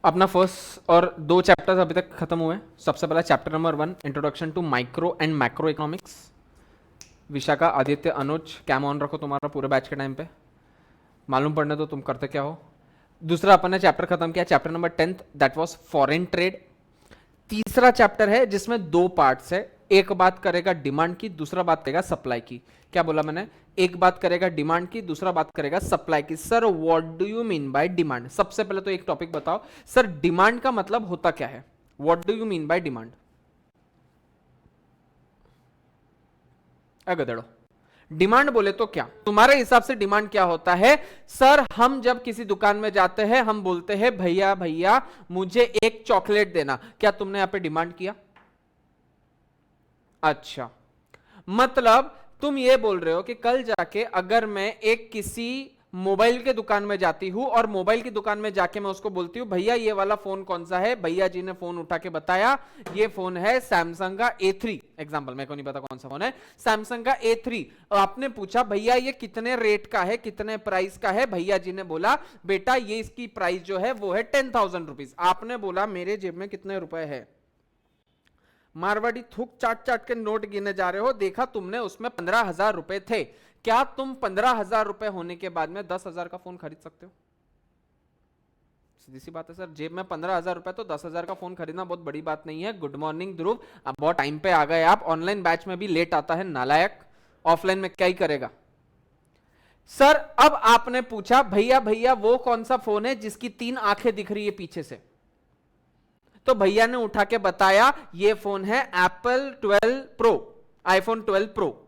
अपना फर्स्ट और दो चैप्टर्स अभी तक खत्म हुए। सबसे पहला chapter number 1 introduction to micro and macro economics. Vishakha, Aditya, Anuj cam on रखो तुम्हारा पूरे बैच के टाइम पे, मालूम पड़ने तो तुम करते क्या हो। दूसरा अपन ने चैप्टर खत्म किया, chapter number 10 that was foreign trade. तीसरा चैप्टर है जिसमें दो पार्ट्स है, एक बात करेगा डिमांड की, दूसरा बात करेगा सप्लाई की। क्या बोला मैंने? एक बात करेगा डिमांड की, दूसरा बात करेगा सप्लाई की। Sir what do you mean by demand? सबसे पहले तो एक टॉपिक बताओ सर, डिमांड का मतलब होता क्या है? What do you mean by demand? अगदड़ो, डिमांड बोले तो क्या तुम्हारे हिसाब से डिमांड क्या होता है? सर हम जब किसी दुकान में जाते हैं हम बोलते हैं भैया भैया मुझे एक चॉकलेट देना, क्या तुमने यहां पे डिमांड किया? अच्छा, मतलब तुम ये बोल रहे हो कि कल जाके अगर मैं एक किसी मोबाइल के दुकान में जाती हूं और मोबाइल की दुकान में जाके मैं उसको बोलती हूं भैया ये वाला फोन कौन सा है, भैया जी ने फोन उठा के बताया ये फोन है सैमसंग का A3, एग्जांपल, मेरे को नहीं पता कौन सा फोन है, सैमसंग का A3। आपने पूछा भैया ये कितने रेट का है, कितने प्राइस का है, भैया जी ने बोला बेटा ये इसकी प्राइस जो है वो है 10,000 रुपीज। आपने बोला मेरे जेब में कितने रुपए है? मारवाड़ी थूक चाट चाट के नोट गिने जा रहे हो, देखा तुमने उसमें 15,000 रुपए थे। क्या तुम 15,000 रुपए होने के बाद में 10,000 का फोन खरीद सकते हो? सीधी सी बात है सर, जेब में 15,000 रुपए तो 10,000 का फोन खरीदना बहुत बड़ी बात नहीं है। गुड मॉर्निंग ध्रुव, अब बहुत टाइम पे आ गए आप, ऑनलाइन बैच में भी लेट आता है नालायक, ऑफलाइन में क्या ही करेगा। सर अब आपने पूछा भैया भैया वो कौन सा फोन है जिसकी 3 आंखें दिख रही है पीछे से, तो भैया ने उठा के बताया ये फोन है एप्पल 12 प्रो, आईफोन 12 प्रो।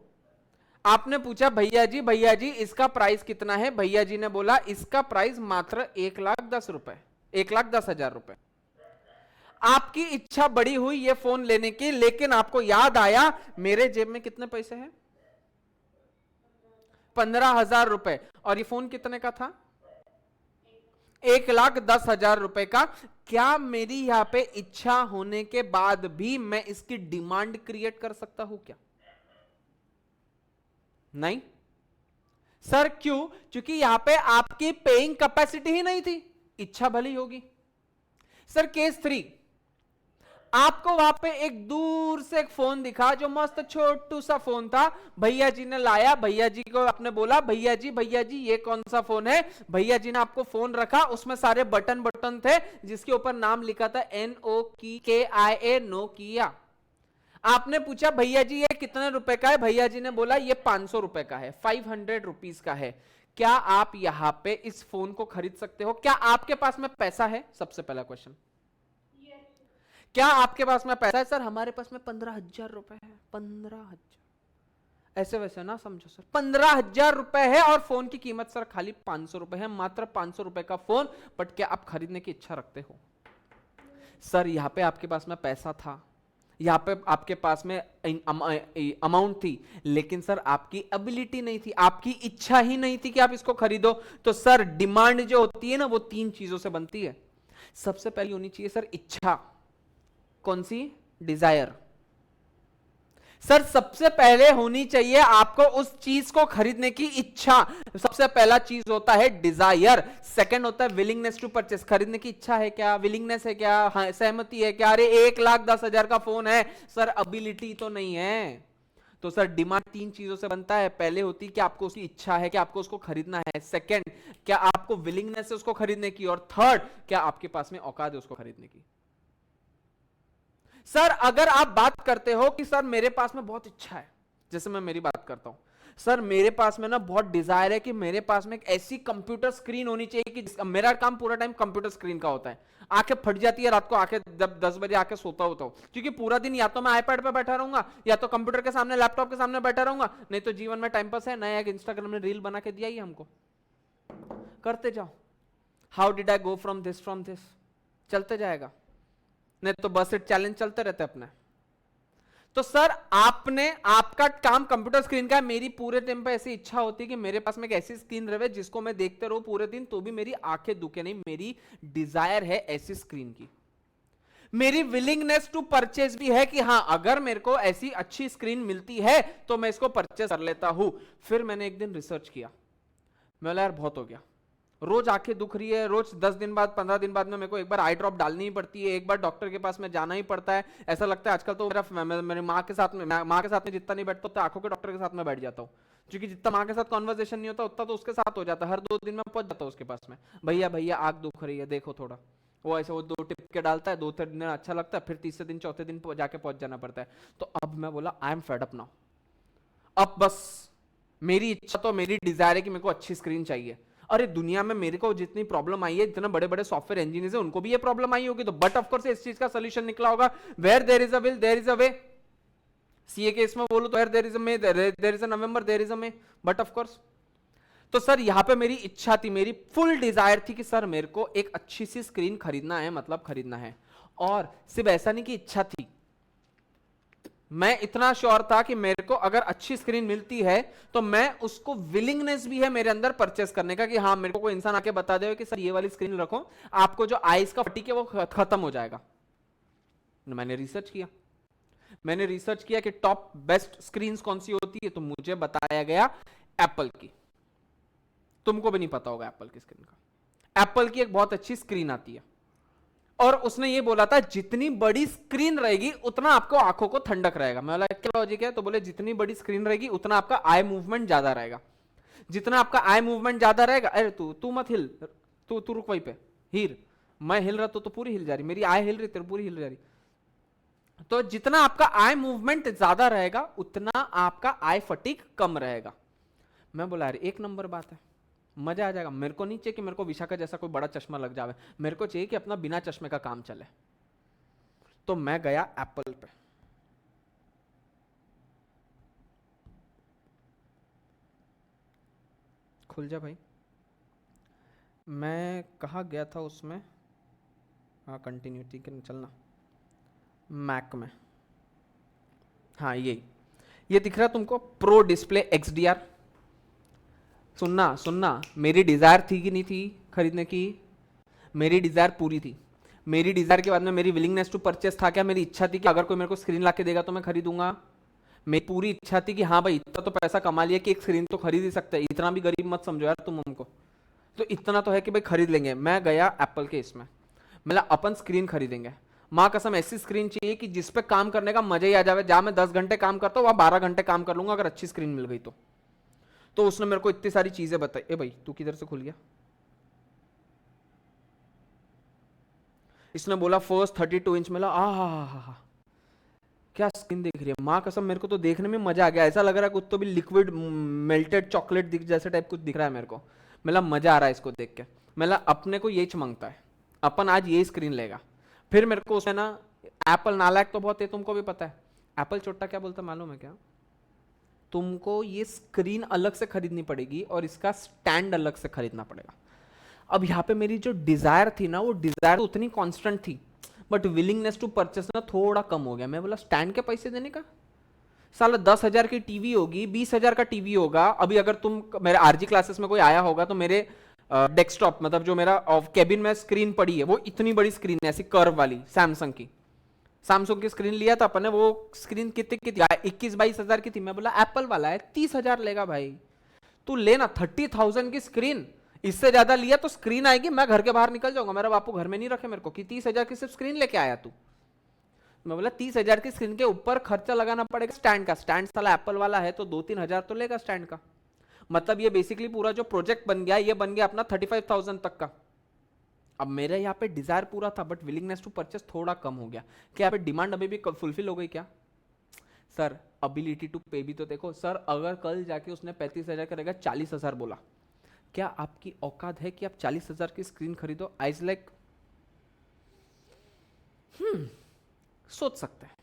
आपने पूछा भैया जी इसका प्राइस कितना है, भैया जी ने बोला इसका प्राइस मात्र 1,10,000 रुपए, 1,10,000 रुपए। आपकी इच्छा बड़ी हुई ये फोन लेने की, लेकिन आपको याद आया मेरे जेब में कितने पैसे हैं? 15,000 रुपए, और ये फोन कितने का था? 1,10,000 रुपए का। क्या मेरी यहां पे इच्छा होने के बाद भी मैं इसकी डिमांड क्रिएट कर सकता हूं क्या? नहीं सर, क्यों? क्योंकि यहां पे आपकी पेइंग कैपेसिटी ही नहीं थी, इच्छा भली होगी। सर केस 3, आपको वहां पे एक दूर से एक फोन दिखा जो मस्त छोटू सा फोन था, भैया जी ने लाया, भैया जी को आपने बोला भैया जी ये कौन सा फोन है, भैया जी ने आपको फोन रखा, उसमें सारे बटन बटन थे जिसके ऊपर नाम लिखा था NOKIA, नोकिया। आपने पूछा भैया जी ये कितने रुपए का है, भैया जी ने बोला ये 500 रुपए का है, 500 रुपीज का है। क्या आप यहां पे इस फोन को खरीद सकते हो? क्या आपके पास में पैसा है? सबसे पहला क्वेश्चन, क्या आपके पास में पैसा है? सर हमारे पास में 15,000 रुपए है। 15,000 ऐसे वैसे ना समझो सर, 15,000 रुपए है और फोन की कीमत सर खाली 500 रुपए है, मात्र 500 रुपए का फोन। बट क्या आप खरीदने की इच्छा रखते हो? सर यहां पे आपके पास में पैसा था, यहां पे आपके पास में अमाउंट थी, लेकिन सर आपकी एबिलिटी नहीं थी, आपकी इच्छा ही नहीं थी कि आप इसको खरीदो। तो सर डिमांड जो होती है ना वो 3 चीजों से बनती है। सबसे पहली होनी चाहिए सर इच्छा, कौन सी? डिजायर। सर सबसे पहले होनी चाहिए आपको उस चीज को खरीदने की इच्छा। सबसे पहला चीज होता है डिजायर, सेकंड होता है विलिंगनेस टू परचेस, खरीदने की इच्छा है क्या, विलिंगनेस है क्या, हाँ, सहमति है क्या? अरे 1,10,000 का फोन है सर, एबिलिटी तो नहीं है। तो सर डिमांड 3 चीजों से बनता है, पहले होती है कि आपको उसकी इच्छा है कि आपको उसको खरीदना है, सेकंड क्या आपको विलिंगनेस है उसको खरीदने की, और थर्ड क्या आपके पास में औकात है उसको खरीदने की। सर अगर आप बात करते हो कि सर मेरे पास में बहुत इच्छा है, जैसे मैं मेरी बात करता हूं, सर मेरे पास में ना बहुत डिजायर है कि मेरे पास में एक ऐसी कंप्यूटर स्क्रीन होनी चाहिए कि मेरा काम पूरा टाइम कंप्यूटर स्क्रीन का होता है, आंखें फट जाती है रात को, आंखें जब 10 बजे आके सोता होता हूं, क्योंकि पूरा दिन या तो मैं आईपैड पे बैठा रहूंगा या तो कंप्यूटर के सामने लैपटॉप के सामने बैठा रहूंगा, नहीं तो जीवन में टाइम पास है, नया एक इंस्टाग्राम में रील बना के दिया ही हमको, करते जाओ। How did I go from this चलते जाएगा, नहीं तो बस इट चैलेंज चलते रहते अपने। तो सर आपने, आपका काम कंप्यूटर स्क्रीन का है, मेरी पूरे टाइम पे ऐसी इच्छा होती है कि मेरे पास में एक ऐसी स्क्रीन रहे जिसको मैं देखते रहूं पूरे दिन तो भी मेरी आंखें दुखे नहीं, मेरी डिजायर है ऐसी स्क्रीन की। मेरी विलिंगनेस टू परचेज भी है कि हां अगर मेरे को ऐसी अच्छी स्क्रीन मिलती है तो मैं इसको परचेज कर लेता हूं। फिर मैंने एक दिन रिसर्च किया, मैं बोला यार बहुत हो गया, रोज आंखें दुख रही है, रोज 10 दिन बाद 15 दिन बाद में मेरे को एक बार आई ड्रॉप डालनी ही पड़ती है, एक बार डॉक्टर के पास में जाना ही पड़ता है। ऐसा लगता है आजकल तो मेरी माँ के साथ में जितना नहीं बैठता उतना आंखों के डॉक्टर के साथ में बैठ जाता हूँ, क्योंकि जितना माँ के साथ कॉन्वर्सेशन नहीं होता उतना तो उसके साथ हो जाता है। हर 2 दिन में पहुंच जाता हूँ उसके पास में, भैया भैया आंख दुख रही है देखो थोड़ा, वो ऐसे वो 2 टिप के डालता है, 2-3 दिन अच्छा लगता है, फिर तीसरे दिन चौथे दिन जाके पहुंच जाना पड़ता है। तो अब मैं बोला I am fed up now, अब बस मेरी इच्छा तो मेरी डिजायर है कि मेरे को अच्छी स्क्रीन चाहिए। अरे दुनिया में मेरे को जितनी प्रॉब्लम आई है, इतने बड़े बड़े सॉफ्टवेयर इंजीनियर्स हैं उनको भी ये प्रॉब्लम आई होगी, तो बट ऑफ कोर्स इस चीज का सॉल्यूशन निकला होगा, where there is a will there is a way. CA के इसमें बोलूं तो where there is a may there is a November there is a may, but of course. तो सर यहां पे मेरी इच्छा थी, मेरी फुल डिजायर थी कि सर मेरे को एक अच्छी सी स्क्रीन खरीदना है, मतलब खरीदना है। और सिर्फ ऐसा नहीं कि इच्छा थी, मैं इतना श्योर था कि मेरे को अगर अच्छी स्क्रीन मिलती है तो मैं उसको विलिंगनेस भी है मेरे अंदर परचेस करने का, कि हाँ मेरे को कोई इंसान आके बता दे कि सर ये वाली स्क्रीन रखो, आपको जो आईज का फटीक है वो खत्म हो जाएगा। मैंने रिसर्च किया, मैंने रिसर्च किया कि टॉप बेस्ट स्क्रीन कौन सी होती है, तो मुझे बताया गया एप्पल की। तुमको भी नहीं पता होगा एप्पल की स्क्रीन का। एप्पल की एक बहुत अच्छी स्क्रीन आती है, और उसने ये बोला था जितनी बड़ी स्क्रीन रहेगी उतना आपको आंखों को ठंडक रहेगा। मैं बोला क्या लॉजिक है, तो बोले जितनी बड़ी स्क्रीन रहेगी उतना आपका आई मूवमेंट ज्यादा रहेगा, जितना आपका आई मूवमेंट ज्यादा रहेगा। अरे तू तू मत हिल, तू रुक वहीं पे, हीर मैं हिल रहा तो पूरी हिल जा रही, मेरी आई हिल रही तेरी पूरी हिल जा रही। तो जितना आपका आई मूवमेंट ज्यादा रहेगा उतना आपका आई फटीक कम रहेगा। मैं बोला अरे एक नंबर बात है, मजा आ जाएगा। मेरे को नहीं चाहिए कि मेरे को विशाखा जैसा कोई बड़ा चश्मा लग जावे, मेरे को चाहिए कि अपना बिना चश्मे का काम चले। तो मैं गया एप्पल पे, खुल जा भाई, मैं कहा गया था उसमें, हाँ कंटिन्यू ठीक है चलना, मैक में, हाँ ये दिख रहा तुमको प्रो डिस्प्ले XDR। सुनना सुनना, मेरी डिजायर थी कि नहीं थी खरीदने की, मेरी डिजायर पूरी थी। मेरी डिजायर के बाद में मेरी विलिंगनेस टू परचेस था क्या, मेरी इच्छा थी कि अगर कोई मेरे को स्क्रीन ला के देगा तो मैं खरीदूंगा। मेरी पूरी इच्छा थी कि हाँ भाई इतना तो पैसा कमा लिया कि एक स्क्रीन तो खरीद ही सकते हैं, इतना भी गरीब मत समझो यार तुम हमको, तो इतना तो है कि भाई खरीद लेंगे। मैं गया एप्पल के इसमें, मतलब अपन स्क्रीन खरीदेंगे, माँ कसम ऐसी स्क्रीन चाहिए कि जिसपे काम करने का मजा ही आ जाए, जहां मैं 10 घंटे काम करता हूँ वहां 12 घंटे काम कर लूंगा अगर अच्छी स्क्रीन मिल गई तो। तो उसने मेरे को इतनी सारी चीजें बताई। ए भाई तू किधर से खुल गया, इसने बोला फर्स्ट 32 इंच मिला, हा क्या स्क्रीन दिख रही है, माँ कसम मेरे को तो देखने में मजा आ गया, ऐसा लग रहा है कुछ तो भी लिक्विड मेल्टेड चॉकलेट दिख जैसे टाइप कुछ दिख रहा है मेरे को। मतलब मजा आ रहा है इसको देख के, मतलब अपने को यही मांगता है, अपन आज यही स्क्रीन लेगा। फिर मेरे को उसमें ना, एप्पल नालायक तो बहुत है तुमको भी पता है, एप्पल चोट्टा क्या बोलता मालूम है क्या, तुमको ये स्क्रीन अलग से खरीदनी पड़ेगी और इसका स्टैंड अलग से खरीदना पड़ेगा। अब यहाँ पे मेरी जो डिजायर थी ना, वो डिजायर उतनी कांस्टेंट थी, बट विलिंगनेस टू परचेस ना थोड़ा कम हो गया। मैं बोला स्टैंड के पैसे देने का, साला 10,000 की टीवी होगी, 20,000 का टीवी होगा। अभी अगर तुम मेरे आरजी क्लासेस में कोई आया होगा तो मेरे डेस्कटॉप मतलब जो मेरा कैबिन में स्क्रीन पड़ी है वो इतनी बड़ी स्क्रीन है, ऐसी कर्व वाली, सैमसंग की स्क्रीन लिया था अपन ने, वो स्क्रीन कितनी की थी, 21-22 हजार की थी। मैं बोला एप्पल वाला है 30,000 लेगा भाई, तू लेना 30,000 की स्क्रीन, इससे ज्यादा लिया तो स्क्रीन आएगी मैं घर के बाहर निकल जाऊंगा, मेरा बापू घर में नहीं रखे मेरे को कि 30,000 की सिर्फ स्क्रीन लेके आया तू। मैं बोला 30,000 की स्क्रीन के ऊपर खर्चा लगाना पड़ेगा स्टैंड का, स्टैंड साला एप्पल वाला है तो 2-3 हजार तो लेगा स्टैंड का। मतलब ये बेसिकली पूरा जो प्रोजेक्ट बन गया ये बन गया अपना 35,000 तक का। अब मेरे यहाँ पे डिजायर पूरा था बट विलिंगनेस टू परचेस थोड़ा कम हो गया। क्या यहाँ पे डिमांड अभी भी फुलफिल हो गई क्या सर, अबिलिटी टू पे भी तो देखो सर, अगर कल जाके उसने 35,000 करेगा 40,000 बोला, क्या आपकी औकात है कि आप 40,000 की स्क्रीन खरीदो? आइज लाइक सोच सकते हैं,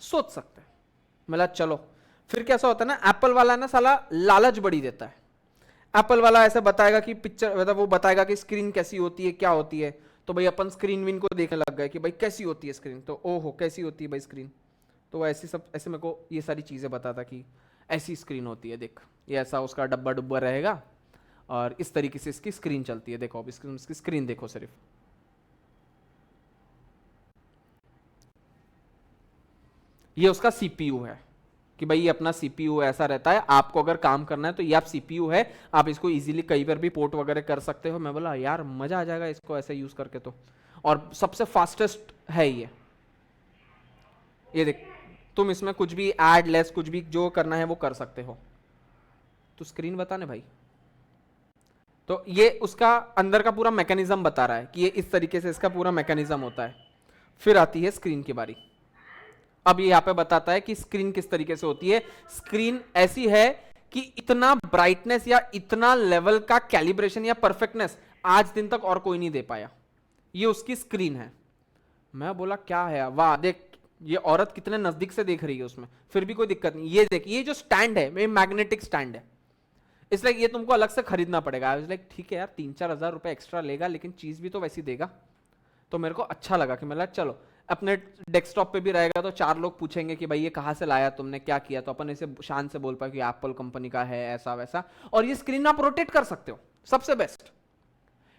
सोच सकते हैं। मतलब चलो फिर कैसा होता है ना, एप्पल वाला ना साला लालच बड़ी देता है। एप्पल वाला ऐसे बताएगा कि पिक्चर मतलब वो बताएगा कि स्क्रीन कैसी होती है क्या होती है, तो भाई अपन स्क्रीन विन को देखने लग गए कि भाई कैसी होती है स्क्रीन, तो ओहो कैसी होती है भाई स्क्रीन, तो वो ऐसी सब ऐसे मेरे को ये सारी चीज़ें बताता कि ऐसी स्क्रीन होती है, देख ये ऐसा उसका डब्बा डुब्बा रहेगा और इस तरीके से इसकी स्क्रीन चलती है, देखो अब इसकी स्क्रीन देखो सिर्फ, ये उसका CPU है, कि भाई ये अपना सीपीयू ऐसा रहता है, आपको अगर काम करना है तो ये आप सीपीयू है, आप इसको इजीली कई बार भी पोर्ट वगैरह कर सकते हो। मैं बोला यार मजा आ जाएगा इसको ऐसे यूज करके तो, और सबसे फास्टेस्ट है ये देख, तुम इसमें कुछ भी ऐड लेस कुछ भी जो करना है वो कर सकते हो। तो स्क्रीन बताने भाई, तो ये उसका अंदर का पूरा मैकेनिज्म बता रहा है कि ये इस तरीके से इसका पूरा मैकेनिज्म होता है। फिर आती है स्क्रीन की बारी। अब ये यहां पे बताता है कि स्क्रीन किस तरीके से होती है। स्क्रीन ऐसी है कि इतना ब्राइटनेस या इतना लेवल का कैलिब्रेशन या परफेक्टनेस आज दिन तक और कोई नहीं दे पाया। ये उसकी स्क्रीन है। मैं बोला क्या है, वाह देख ये औरत कितने नजदीक से देख रही है उसमें, फिर भी कोई दिक्कत नहीं। ये देख, ये जो स्टैंड है ये मैग्नेटिक स्टैंड है, इसलिए ये तुमको अलग से खरीदना पड़ेगा। लाइक ठीक है यार 3-4 हज़ार रुपए एक्स्ट्रा लेगा, लेकिन चीज भी तो वैसी देगा। तो मेरे को अच्छा लगा कि मतलब चलो अपने डेस्कटॉप पे भी रहेगा तो 4 लोग पूछेंगे कि भाई ये कहाँ से लाया तुमने, क्या किया, तो अपन इसे शान से बोल पाए कि एप्पल कंपनी का है ऐसा वैसा। और ये स्क्रीन आप रोटेट कर सकते हो, सबसे बेस्ट।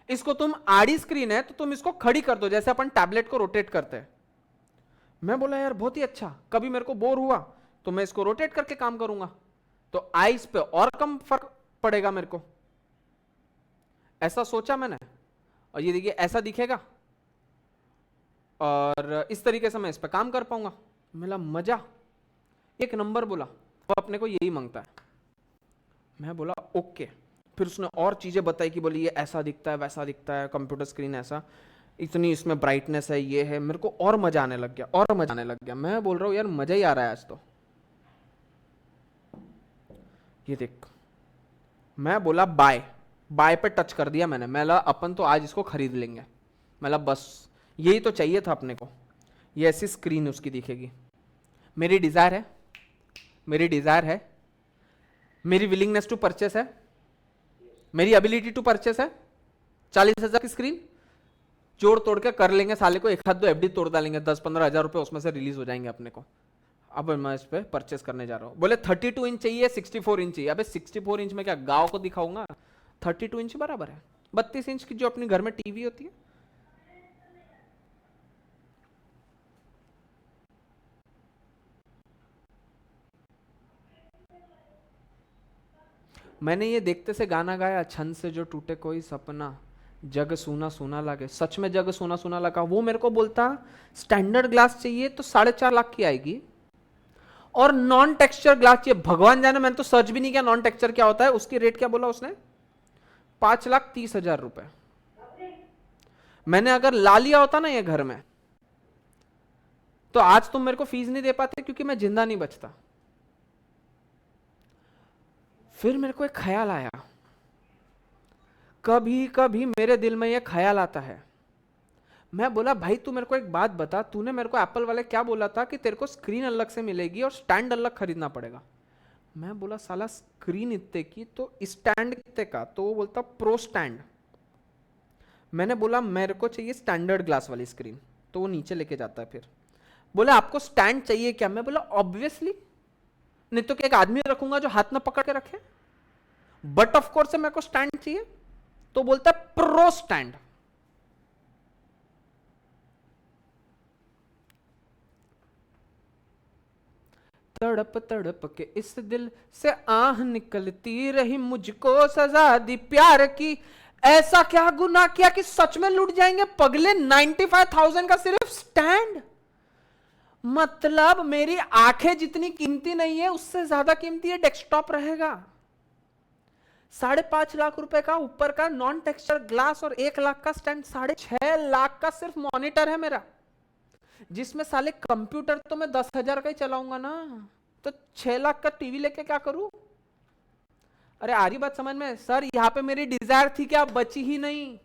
इसको तुम आड़ी स्क्रीन है तो तुम इसको खड़ी कर दो, जैसे अपन टैबलेट को रोटेट करते हैं। मैं बोला यार बहुत ही अच्छा, कभी मेरे को बोर हुआ तो मैं इसको रोटेट करके काम करूंगा, तो आईज पे और कम फर्क पड़ेगा मेरे को। ऐसा सोचा मैंने, और ये देखिए ऐसा दिखेगा, और इस तरीके से मैं इस पे काम कर पाऊंगा। मिला मजा, एक नंबर बोला। वो अपने को यही मांगता है। मैं बोला ओके। फिर उसने और चीजें बताई कि बोली ये ऐसा दिखता है वैसा दिखता है, कंप्यूटर स्क्रीन ऐसा, इतनी इसमें ब्राइटनेस है, ये है। मेरे को और मजा आने लग गया, और मजा आने लग गया। मैं बोल रहा हूँ यार मजा ही आ रहा है आज तो। ये देख, मैं बोला बाय बाय पे टच कर दिया मैंने। मैं अपन तो आज इसको खरीद लेंगे। मतलब बस यही तो चाहिए था अपने को। ये ऐसी स्क्रीन उसकी दिखेगी। मेरी डिजायर है, मेरी डिजायर है, मेरी विलिंगनेस टू परचेस है, मेरी एबिलिटी टू परचेस है। 40,000 की स्क्रीन जोड़ तोड़ के कर लेंगे साले को, एक हाथ दो एफडी तोड़ डालेंगे, 10-15 हज़ार रुपए उसमें से रिलीज हो जाएंगे अपने को। अब मैं इस पे परचेस करने जा रहा हूँ। बोले 32 इंच चाहिए, 64 इंच चाहिए। अबे 64 इंच में क्या गांव को दिखाऊंगा, 32 इंच बराबर है 32 इंच की जो अपने घर में टीवी होती है। मैंने ये देखते से गाना गाया, छन से जो टूटे कोई सपना, जग सूना सूना लगे। सच में जग सूना सूना लगा। वो मेरे को बोलता स्टैंडर्ड ग्लास चाहिए तो 4.5 लाख की आएगी, और नॉन टेक्सचर ग्लास चाहिए। भगवान जाने, मैंने तो सर्च भी नहीं किया नॉन टेक्सचर क्या होता है। उसकी रेट क्या बोला उसने, 5,30,000 रुपए। मैंने अगर ला लिया होता ना ये घर में, तो आज तुम मेरे को फीस नहीं दे पाते, क्योंकि मैं जिंदा नहीं बचता। फिर मेरे को एक ख्याल आया, कभी कभी मेरे दिल में यह ख्याल आता है। मैं बोला भाई तू मेरे को एक बात बता, तूने मेरे को एप्पल वाले क्या बोला था कि तेरे को स्क्रीन अलग से मिलेगी और स्टैंड अलग खरीदना पड़ेगा। मैं बोला साला स्क्रीन इतने की तो स्टैंड कितने का, तो वो बोलता प्रो स्टैंड। मैंने बोला मेरे को चाहिए स्टैंडर्ड ग्लास वाली स्क्रीन, तो वो नीचे लेके जाता है। फिर बोला आपको स्टैंड चाहिए क्या। मैं बोला ऑब्वियसली, नहीं तो क्या एक आदमी रखूंगा जो हाथ में पकड़ के रखे, बट ऑफ कोर्स मेरे को स्टैंड चाहिए। तो बोलता है प्रो स्टैंड। तड़प तड़प के इस दिल से आह निकलती रही, मुझको सजा दी प्यार की। ऐसा क्या गुनाह किया कि सच में लूट जाएंगे पगले 95,000 का सिर्फ स्टैंड। मतलब मेरी आंखें जितनी कीमती नहीं है उससे ज्यादा कीमती है डेस्कटॉप रहेगा। 5.5 लाख रुपए का ऊपर का नॉन टेक्सचर ग्लास और 1 लाख का स्टैंड। 6.5 लाख का सिर्फ मॉनिटर है मेरा, जिसमें साले कंप्यूटर तो मैं 10,000 का ही चलाऊंगा ना, तो 6 लाख का टीवी लेके क्या करूं। अरे आ रही बात समझ में सर। यहां पे मेरी डिजायर थी क्या, बची ही नहीं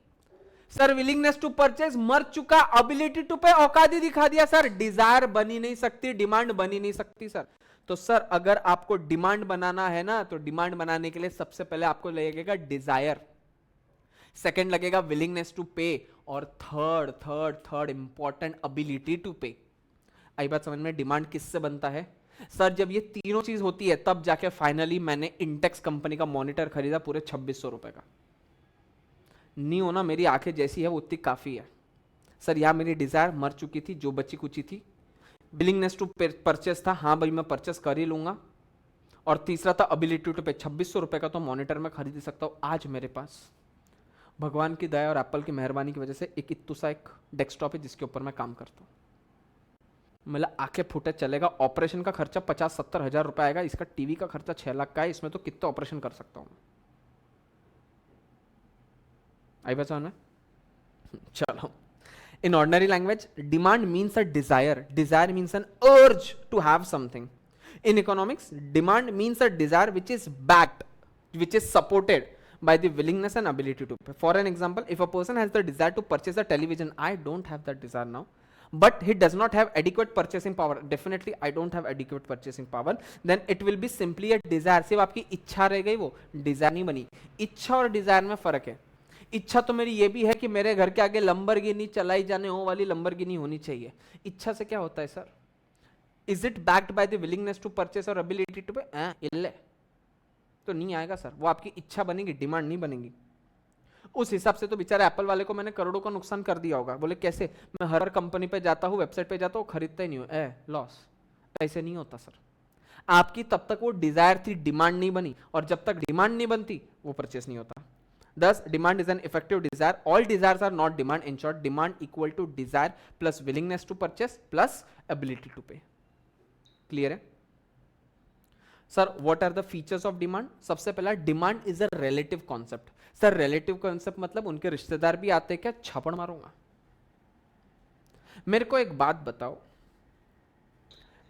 सर। विलिंगनेस टू परचेज मर चुका, एबिलिटी टू पे औकात ही दिखा दिया सर। डिजायर बनी नहीं सकती, डिमांड बनी नहीं सकती सर। तो सर अगर आपको डिमांड बनाना है ना, तो डिमांड बनाने के लिए सबसे पहले आपको लगेगा डिजायर, सेकंड लगेगा विलिंगनेस टू पे, और थर्ड इंपॉर्टेंट एबिलिटी टू पे। आई बात समझ में। डिमांड किससे बनता है सर, जब ये तीनों चीज होती है तब जाके फाइनली मैंने इंटेक्स कंपनी का मॉनिटर खरीदा पूरे 2600 रुपए का। नहीं होना, मेरी आंखें जैसी है वो उतनी काफी है सर। यहां मेरी डिजायर मर चुकी थी, जो बची कुची थी विलिंगनेस टू परचेस था, हाँ भाई मैं परचेस कर ही लूंगा, और तीसरा था एबिलिटी टू पे। 2600 रुपए का तो मॉनिटर मैं खरीद सकता हूँ। आज मेरे पास भगवान की दया और एप्पल की मेहरबानी की वजह से एक इत्तू सा एक डेस्कटॉप है जिसके ऊपर मैं काम करता हूँ। मतलब आंखें फूटे चलेगा। ऑपरेशन का खर्चा 50-70 हजार रुपए आएगा, इसका टीवी का खर्चा 6 लाख का है, इसमें तो कितने ऑपरेशन कर सकता हूँ। आई बचा ना? चलो, in ordinary language, demand means a desire. Desire means an urge to have something. In economics, demand means a desire which is backed, which is supported by the willingness and ability to pay. For an example, if a person has the desire to purchase a television, I don't have that desire now, but he does not have adequate purchasing power. Definitely, I don't have adequate purchasing power. Then it will be simply a desire. सिर्फ आपकी इच्छा रह गई, वो Dzire नहीं बनी। इच्छा और डिजायर में फर्क है। इच्छा तो मेरी ये भी है कि मेरे घर के आगे लंबरगिनी चलाई जाने वाली लंबरगिनी होनी चाहिए। इच्छा से क्या होता है sir? Is it backed by the willingness to purchase और एबिलिटी टू पे? इल्ले तो नहीं आएगा सर, वो आपकी इच्छा बनेगी, डिमांड नहीं बनेगी। उस हिसाब से तो बेचारे एप्पल वाले को मैंने करोड़ों का नुकसान कर दिया होगा। बोले कैसे? मैं हर कंपनी पे जाता हूँ, वेबसाइट पे जाता हूँ, खरीदता ही नहीं हूँ, लॉस। ऐसे नहीं होता सर। आपकी तब तक वो डिजायर थी, डिमांड नहीं बनी, और जब तक डिमांड नहीं बनती वो परचेस नहीं होता। Thus, demand is an effective desire. All desires are not demand. In short, demand equal to desire plus willingness to purchase plus ability to pay. Clear है? Sir, what are the features of demand? सबसे पहला, demand is a relative concept. Sir, relative concept मतलब उनके रिश्तेदार भी आते क्या? छापड़ मारूंगा। मेरे को एक बात बताओ,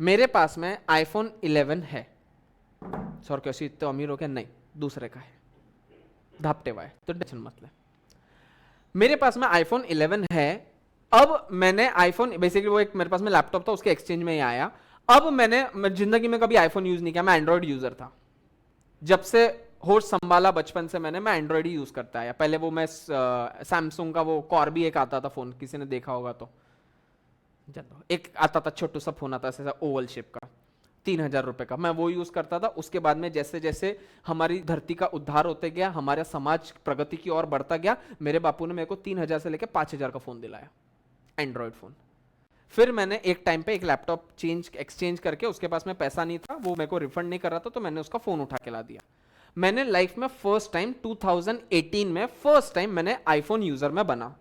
मेरे पास में iPhone 11 है। सर कैसे इतने अमीर हो गया? नहीं, दूसरे का है, धापटे हुआ है, तो टेंशन मत ले। मेरे पास में आईफोन 11 है। अब मैंने आईफोन, बेसिकली वो एक मेरे पास में लैपटॉप था, उसके एक्सचेंज में ही आया। अब मैं जिंदगी में कभी आईफोन यूज नहीं किया, मैं एंड्रॉइड यूजर था। जब से होश संभाला बचपन से मैं एंड्रॉइड ही यूज करता आया। पहले वो मैं सैमसंग का वो कॉर्बी एक आता था फोन, किसी ने देखा होगा तो, एक आता था छोटू सा फोन आता था ओवल शेप का, 3000 रुपए का, मैं वो यूज करता था। उसके बाद में जैसे जैसे हमारी धरती का उद्धार होते गया, हमारा समाज प्रगति की ओर बढ़ता गया, मेरे बापू ने मेरे को 3000 से लेकर 5000 का फोन दिलाया, एंड्रॉइड फोन। फिर मैंने एक टाइम पे एक लैपटॉप एक्सचेंज करके, उसके पास में पैसा नहीं था, वो मेरे को रिफंड नहीं कर रहा था, तो मैंने उसका फोन उठा के ला दिया। मैंने लाइफ में फर्स्ट टाइम 2018 में फर्स्ट टाइम मैंने आईफोन यूजर में बना।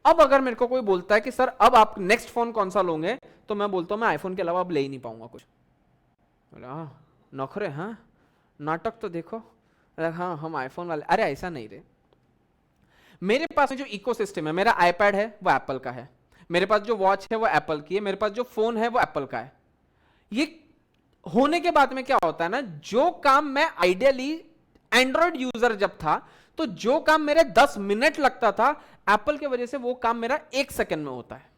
अब अगर मेरे को कोई बोलता है कि सर अब आप नेक्स्ट फोन कौन सा लोगे, तो मैं बोलता हूं मैं आईफोन के अलावा अब ले ही नहीं पाऊंगा कुछ। बोला हाँ नौकरे, हाँ नाटक तो देखो, हाँ हम आईफोन वाले। अरे ऐसा नहीं रे, मेरे पास जो इकोसिस्टम है, मेरा आईपैड है वो एप्पल का है, मेरे पास जो वॉच है वो एप्पल की है, मेरे पास जो फोन है वो एप्पल का है। ये होने के बाद में क्या होता है ना, जो काम मैं आइडियली एंड्रॉइड यूजर जब था, तो जो काम मेरे 10 मिनट लगता था, एप्पल की वजह से वो काम मेरा 1 सेकंड में होता है।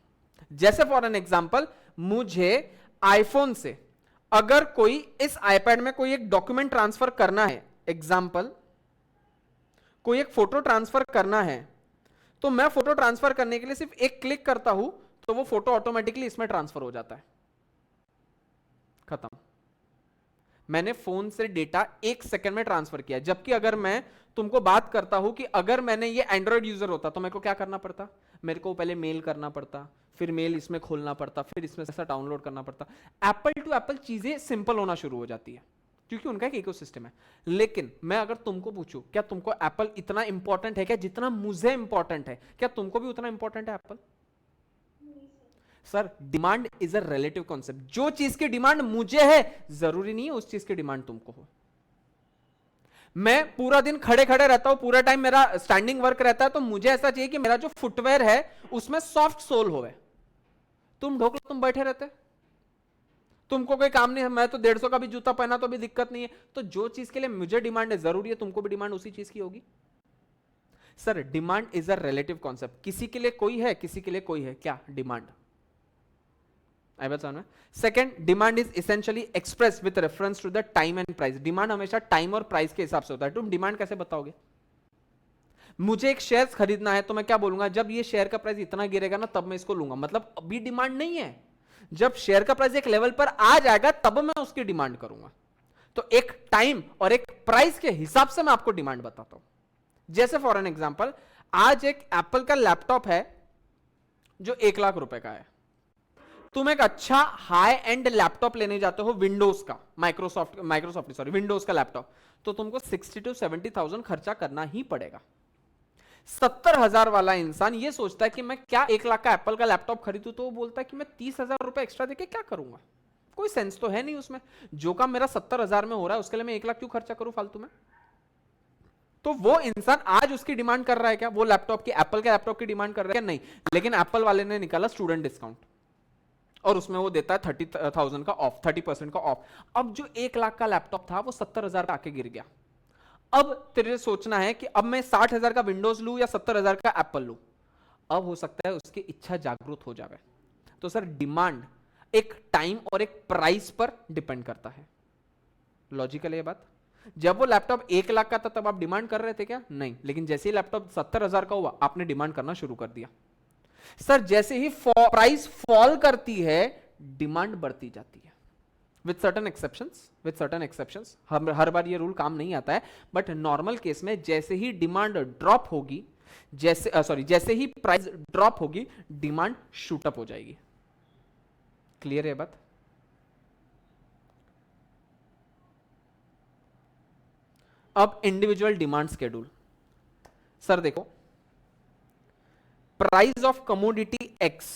जैसे फॉर एन एग्जांपल, मुझे आईफोन से अगर कोई इस आईपैड में कोई एक डॉक्यूमेंट ट्रांसफर करना है, एग्जांपल कोई एक फोटो ट्रांसफर करना है, तो मैं फोटो ट्रांसफर करने के लिए सिर्फ एक क्लिक करता हूं, तो वो फोटो ऑटोमेटिकली इसमें ट्रांसफर हो जाता है, खत्म। मैंने फोन से डेटा 1 सेकंड में ट्रांसफर किया। जबकि अगर मैं तुमको बात करता हूं कि अगर मैंने ये एंड्रॉइड यूजर होता तो मेरे को क्या करना पड़ता, मेरे को पहले मेल करना पड़ता, फिर मेल इसमें खोलना पड़ता, फिर इसमें ऐसा डाउनलोड करना पड़ता। एप्पल टू एप्पल चीजें सिंपल होना शुरू हो जाती है क्योंकि उनका एक इकोसिस्टम है। लेकिन मैं अगर तुमको पूछूं, क्या तुमको एप्पल इतना इंपॉर्टेंट है क्या जितना मुझे इंपॉर्टेंट है? क्या तुमको भी उतना इंपॉर्टेंट है Apple? Sir, demand is a relative concept. जो चीज की डिमांड मुझे है, जरूरी नहीं है उस चीज की डिमांड तुमको हो। मैं पूरा दिन खड़े खड़े रहता हूं, पूरा टाइम मेरा स्टैंडिंग वर्क रहता है, तो मुझे ऐसा चाहिए कि मेरा जो फुटवेयर है उसमें सॉफ्ट सोल होवे। तुम ढोकला तुम बैठे रहते, तुमको कोई काम नहीं है, मैं तो 150 का भी जूता पहना तो भी दिक्कत नहीं है। तो जो चीज के लिए मुझे डिमांड है, जरूरी है तुमको भी डिमांड उसी चीज की होगी। Sir, demand is a relative concept. किसी के लिए कोई है, किसी के लिए कोई है, क्या डिमांड? आई बता ना। Second, demand is essentially express with reference to the time and price. Demand हमेशा टाइम और प्राइस के हिसाब से होता है। तुम डिमांड कैसे बताओगे? मुझे एक शेयर खरीदना है तो मैं क्या बोलूंगा, जब ये शेयर का प्राइस इतना गिरेगा ना तब मैं इसको लूंगा। मतलब अभी डिमांड नहीं है, जब शेयर का प्राइस एक लेवल पर आ जाएगा तब मैं उसकी डिमांड करूंगा। तो एक टाइम और एक प्राइस के हिसाब से मैं आपको डिमांड बताता हूं। जैसे फॉर एन एग्जांपल, आज एक एप्पल का लैपटॉप है जो 1 लाख रुपए का है, तुम एक अच्छा हाई एंड लैपटॉप लेने जाते हो विंडोज का, माइक्रोसॉफ्ट विंडोज का लैपटॉप, तो तुमको 60 to 70,000 खर्चा करना ही पड़ेगा। 70,000 वाला इंसान ये सोचता है कि मैं क्या 1 लाख का एप्पल का लैपटॉप खरीदूं, तो वो बोलता है कि मैं 30,000 रुपए एक्स्ट्रा देके क्या करूंगा, कोई सेंस तो है नहीं उसमें। जो काम मेरा 70,000 में हो रहा है उसके लिए मैं 1 लाख क्यों खर्चा करूं फालतू में। तो वो इंसान आज उसकी डिमांड कर रहा है क्या, वो लैपटॉप की, एप्पल के लैपटॉप की डिमांड कर रहा है क्या, नहीं। लेकिन एप्पल वाले ने निकाला स्टूडेंट डिस्काउंट और उसमें वो देता है 30,000 का ऑफ, 30% का ऑफ। अब जो 1 लाख का लैपटॉप था वो 70,000 का आके गिर गया। अब तेरे सोचना है कि अब मैं 60,000 का विंडोज लूं या 70,000 का एप्पल लूं। अब हो सकता है उसकी इच्छा जागरूक हो जाए। तो सर डिमांड एक टाइम और एक प्राइस पर डिपेंड करता है। लॉजिकल है ये बात। जब वो लैपटॉप 1 लाख का था तब आप डिमांड कर रहे थे क्या, नहीं। लेकिन जैसे ही लैपटॉप 70,000 का हुआ आपने डिमांड करना शुरू कर दिया। सर जैसे ही प्राइस फॉल करती है डिमांड बढ़ती जाती है, विद सर्टन एक्सेप्शंस। हर बार ये रूल काम नहीं आता है, बट नॉर्मल केस में जैसे ही डिमांड ड्रॉप होगी, जैसे ही प्राइस ड्रॉप होगी डिमांड शूटअप हो जाएगी। क्लियर है बात। अब इंडिविजुअल डिमांड शेड्यूल। सर देखो, प्राइस ऑफ कमोडिटी एक्स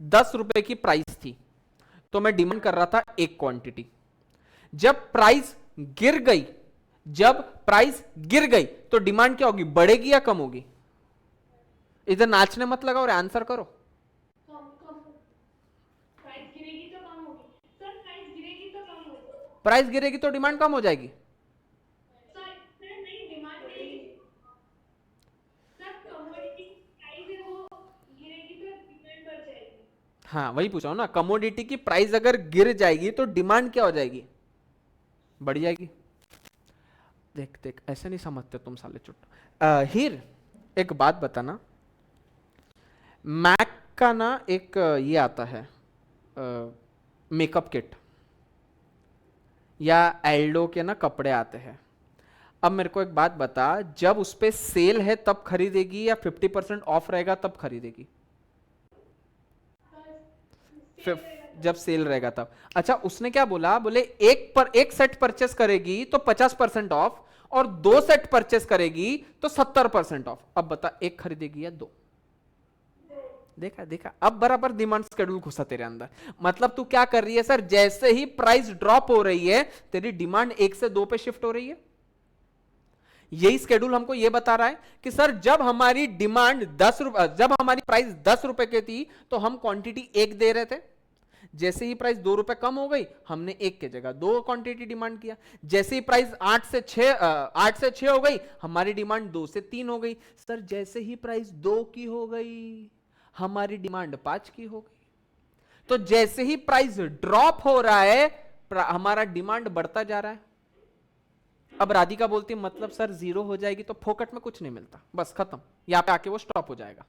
10 रुपए की प्राइस थी, तो मैं डिमांड कर रहा था एक क्वांटिटी। जब प्राइस गिर गई तो डिमांड क्या होगी, बढ़ेगी या कम होगी। इधर नाचने मत लगाओ और आंसर करो। प्राइस गिरेगी तो डिमांड कम हो जाएगी। हाँ वही पूछा हूं ना, कमोडिटी की प्राइस अगर गिर जाएगी तो डिमांड क्या हो जाएगी, बढ़ जाएगी। देख देख ऐसे नहीं समझते तुम साले चुट। हीर एक बात बताना, मैक का ना एक ये आता है मेकअप किट, या एल्डो के ना कपड़े आते हैं। अब मेरे को एक बात बता, जब उस पे सेल है तब खरीदेगी या 50% ऑफ रहेगा तब खरीदेगी। जब सेल रहेगा तब। अच्छा उसने क्या बोला, बोले एक सेट परचेस करेगी तो 50% ऑफ, और 2 सेट परचेस करेगी तो 70% ऑफ। अब बता एक खरीदेगी या 2। देखा देखा, अब बराबर डिमांड शेड्यूल घुसा तेरे अंदर। मतलब तू क्या कर रही है सर, जैसे ही प्राइस ड्रॉप हो रही है तेरी डिमांड 1 से 2 पे शिफ्ट हो रही है। यही शेड्यूल हमको यह बता रहा है कि सर जब हमारी डिमांड 10 रुपए, जब हमारी प्राइस 10 रुपए की थी तो हम क्वांटिटी 1 दे रहे थे। जैसे ही प्राइस 2 रुपए कम हो गई हमने 1 के जगह 2 क्वांटिटी डिमांड किया। जैसे ही प्राइस 8 से 6 हो गई हमारी डिमांड 2 से 3 हो गई। सर जैसे ही प्राइस 2 की हो गई हमारी डिमांड 5 की हो गई। तो जैसे ही प्राइस ड्रॉप हो रहा है हमारा डिमांड बढ़ता जा रहा है। अब राधिका बोलती है मतलब सर 0 हो जाएगी तो फोकट में कुछ नहीं मिलता, बस खत्म, यहां पे आके वो स्टॉप हो जाएगा।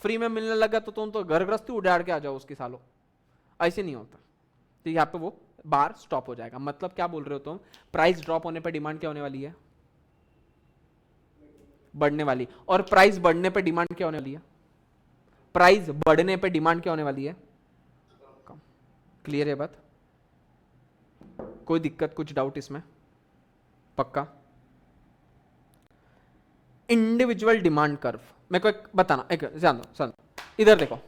फ्री में मिलने लगा तो तुम तो घर गृहस्थी उड़ाड़ के आ जाओ उसकी सालों। ऐसे नहीं होता, तो यहाँ पे वो बार स्टॉप हो जाएगा। मतलब क्या बोल रहे हो तुम, प्राइस ड्रॉप होने पे डिमांड क्या होने वाली है, बढ़ने वाली। और प्राइस बढ़ने पे डिमांड क्या होने वाली है, प्राइस बढ़ने पे डिमांड क्या होने वाली है, कम। क्लियर है बात, कोई दिक्कत कुछ डाउट इसमें, पक्का। इंडिविजुअल डिमांड कर्व मेरे को एक बताना, एक ध्यान दो सर, इधर देखो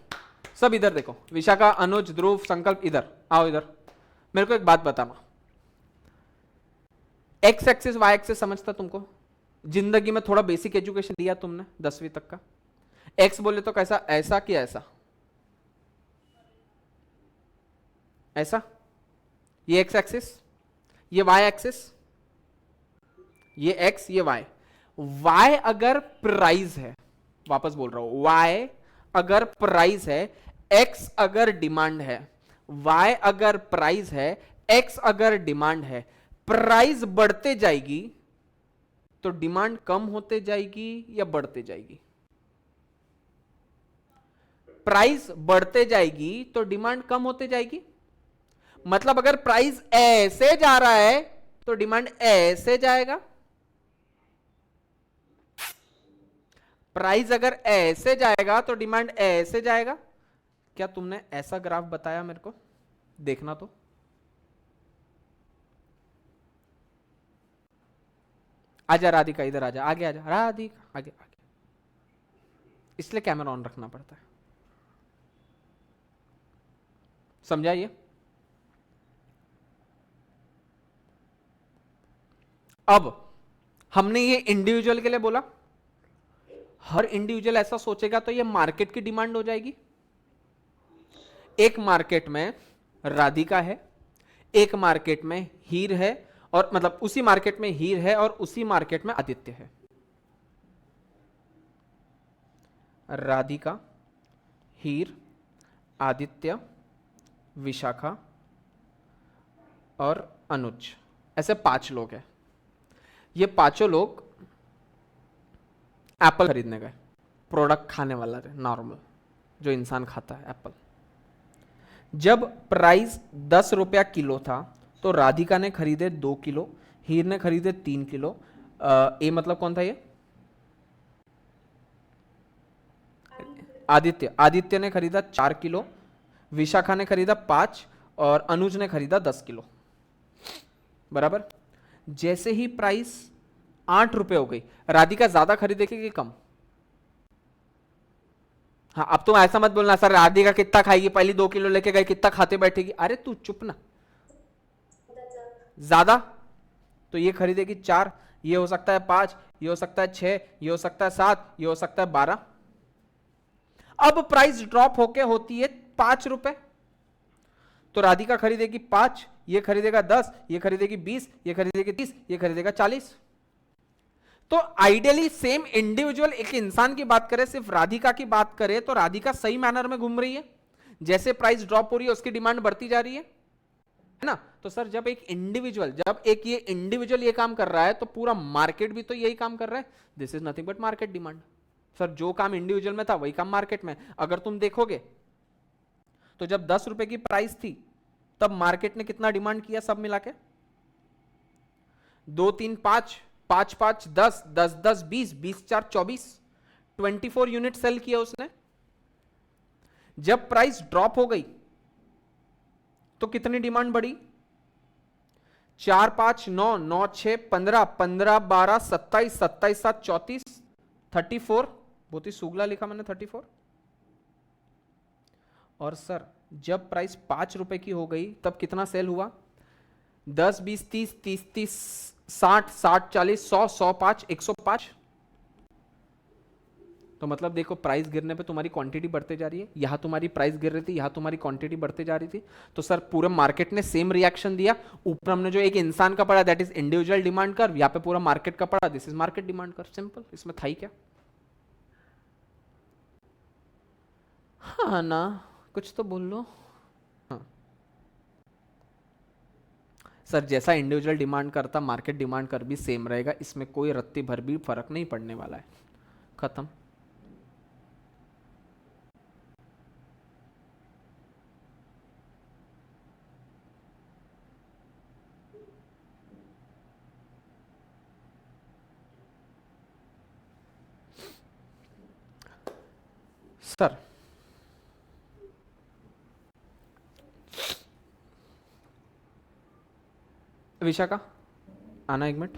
सब, इधर देखो, विशाखा, अनुज, ध्रुव, संकल्प, इधर आओ, इधर मेरे को एक बात बताना। एक्स एक्सिस वाई एक्सिस समझता तुमको, जिंदगी में थोड़ा बेसिक एजुकेशन दिया तुमने 10वीं तक का। एक्स बोले तो कैसा, ऐसा कि ऐसा, ऐसा, ये एक्स एक्सिस, ये वाई एक्सिस, ये एक्स ये वाई। वाई अगर प्राइस है, वापस बोल रहा हूं, वाई अगर प्राइस है, एक्स अगर डिमांड है। वाई अगर प्राइस है, एक्स अगर डिमांड है, प्राइस बढ़ते जाएगी तो डिमांड कम होते जाएगी या बढ़ते जाएगी, प्राइस बढ़ते जाएगी तो डिमांड कम होते जाएगी। मतलब अगर प्राइस ऐसे जा रहा है तो डिमांड ऐसे जाएगा, प्राइस अगर ऐसे जाएगा तो डिमांड ऐसे जाएगा। क्या तुमने ऐसा ग्राफ बताया मेरे को? देखना तो। आजा राधिका, इधर आजा, आगे आजा राधिका, आगे आगे। इसलिए कैमरा ऑन रखना पड़ता है, समझाइए। अब हमने ये इंडिविजुअल के लिए बोला, हर इंडिविजुअल ऐसा सोचेगा तो ये मार्केट की डिमांड हो जाएगी। एक मार्केट में राधिका है, एक मार्केट में हीर है, और मतलब उसी मार्केट में हीर है और उसी मार्केट में आदित्य है। राधिका, हीर, आदित्य, विशाखा और अनुज, ऐसे 5 लोग हैं। ये पांचों लोग एप्पल खरीदने गए, प्रोडक्ट खाने वाला है नॉर्मल जो इंसान खाता है एप्पल। जब प्राइस 10 रुपया किलो था तो राधिका ने खरीदे 2 किलो, हीर ने खरीदे 3 किलो। ए मतलब कौन था ये? आदित्य। आदित्य ने खरीदा 4 किलो, विशाखा ने खरीदा 5 और अनुज ने खरीदा 10 किलो। बराबर। जैसे ही प्राइस 8 रुपए हो गई, राधिका ज्यादा खरीदेगी कि कम? हाँ, अब तुम ऐसा मत बोलना सर राधिका कितना खाएगी, पहले 2 किलो लेके गई, कितना खाते बैठेगी। अरे तू चुप ना। ज्यादा तो ये खरीदेगी 4, ये हो सकता है 5, ये हो सकता है 6, ये हो सकता है 7, ये हो सकता है 12। अब प्राइस ड्रॉप होके होती है 5 रुपए, तो राधिका खरीदेगी 5, ये खरीदेगा 10, ये खरीदेगी 20, ये खरीदेगी 30, ये खरीदेगा 40। तो आइडियली सेम इंडिविजुअल एक इंसान की बात करें, सिर्फ राधिका की बात करें तो राधिका सही मैनर में घूम रही है। जैसे प्राइस ड्रॉप हो रही है उसकी डिमांड बढ़ती जा रही है ना। तो सर जब एक ये इंडिविजुअल ये काम कर रहा है तो पूरा मार्केट भी तो यही काम कर रहा है। This is nothing but market demand. Sir जो काम इंडिविजुअल में था वही काम मार्केट में। अगर तुम देखोगे तो जब 10 रुपए की प्राइस थी तब मार्केट ने कितना डिमांड किया सब मिला के? 2 3 5, 5 5 10, 10 10 20, 20 4 24, 24 यूनिट सेल किया उसने। जब प्राइस ड्रॉप हो गई तो कितनी डिमांड बढ़ी? 4 5 9 9 6 15, 15 12 27, 27 7 34, 34। बहुत ही सुगला लिखा मैंने 34। और सर जब प्राइस 5 रुपए की हो गई तब कितना सेल हुआ? 10 20 30 30 30 60 60 40 100 105 105। तो मतलब देखो प्राइस गिरने पे तुम्हारी क्वांटिटी बढ़ते जा रही है, यहां तुम्हारी प्राइस गिर रही थी, यहां तुम्हारी क्वांटिटी बढ़ते जा रही थी। तो सर पूरे मार्केट ने सेम रिएक्शन दिया। ऊपर हमने जो एक इंसान का पढ़ा that is individual demand curve, यहां पे पूरा मार्केट का पढ़ा this is market demand curve. Simple, इसमें था ही क्या? हाँ ना, कुछ तो बोल लो। हाँ सर, जैसा इंडिविजुअल डिमांड करता मार्केट डिमांड कर भी सेम रहेगा, इसमें कोई रत्ती भर भी फर्क नहीं पड़ने वाला है। खत्म। सर विशाखा आना 1 मिनट।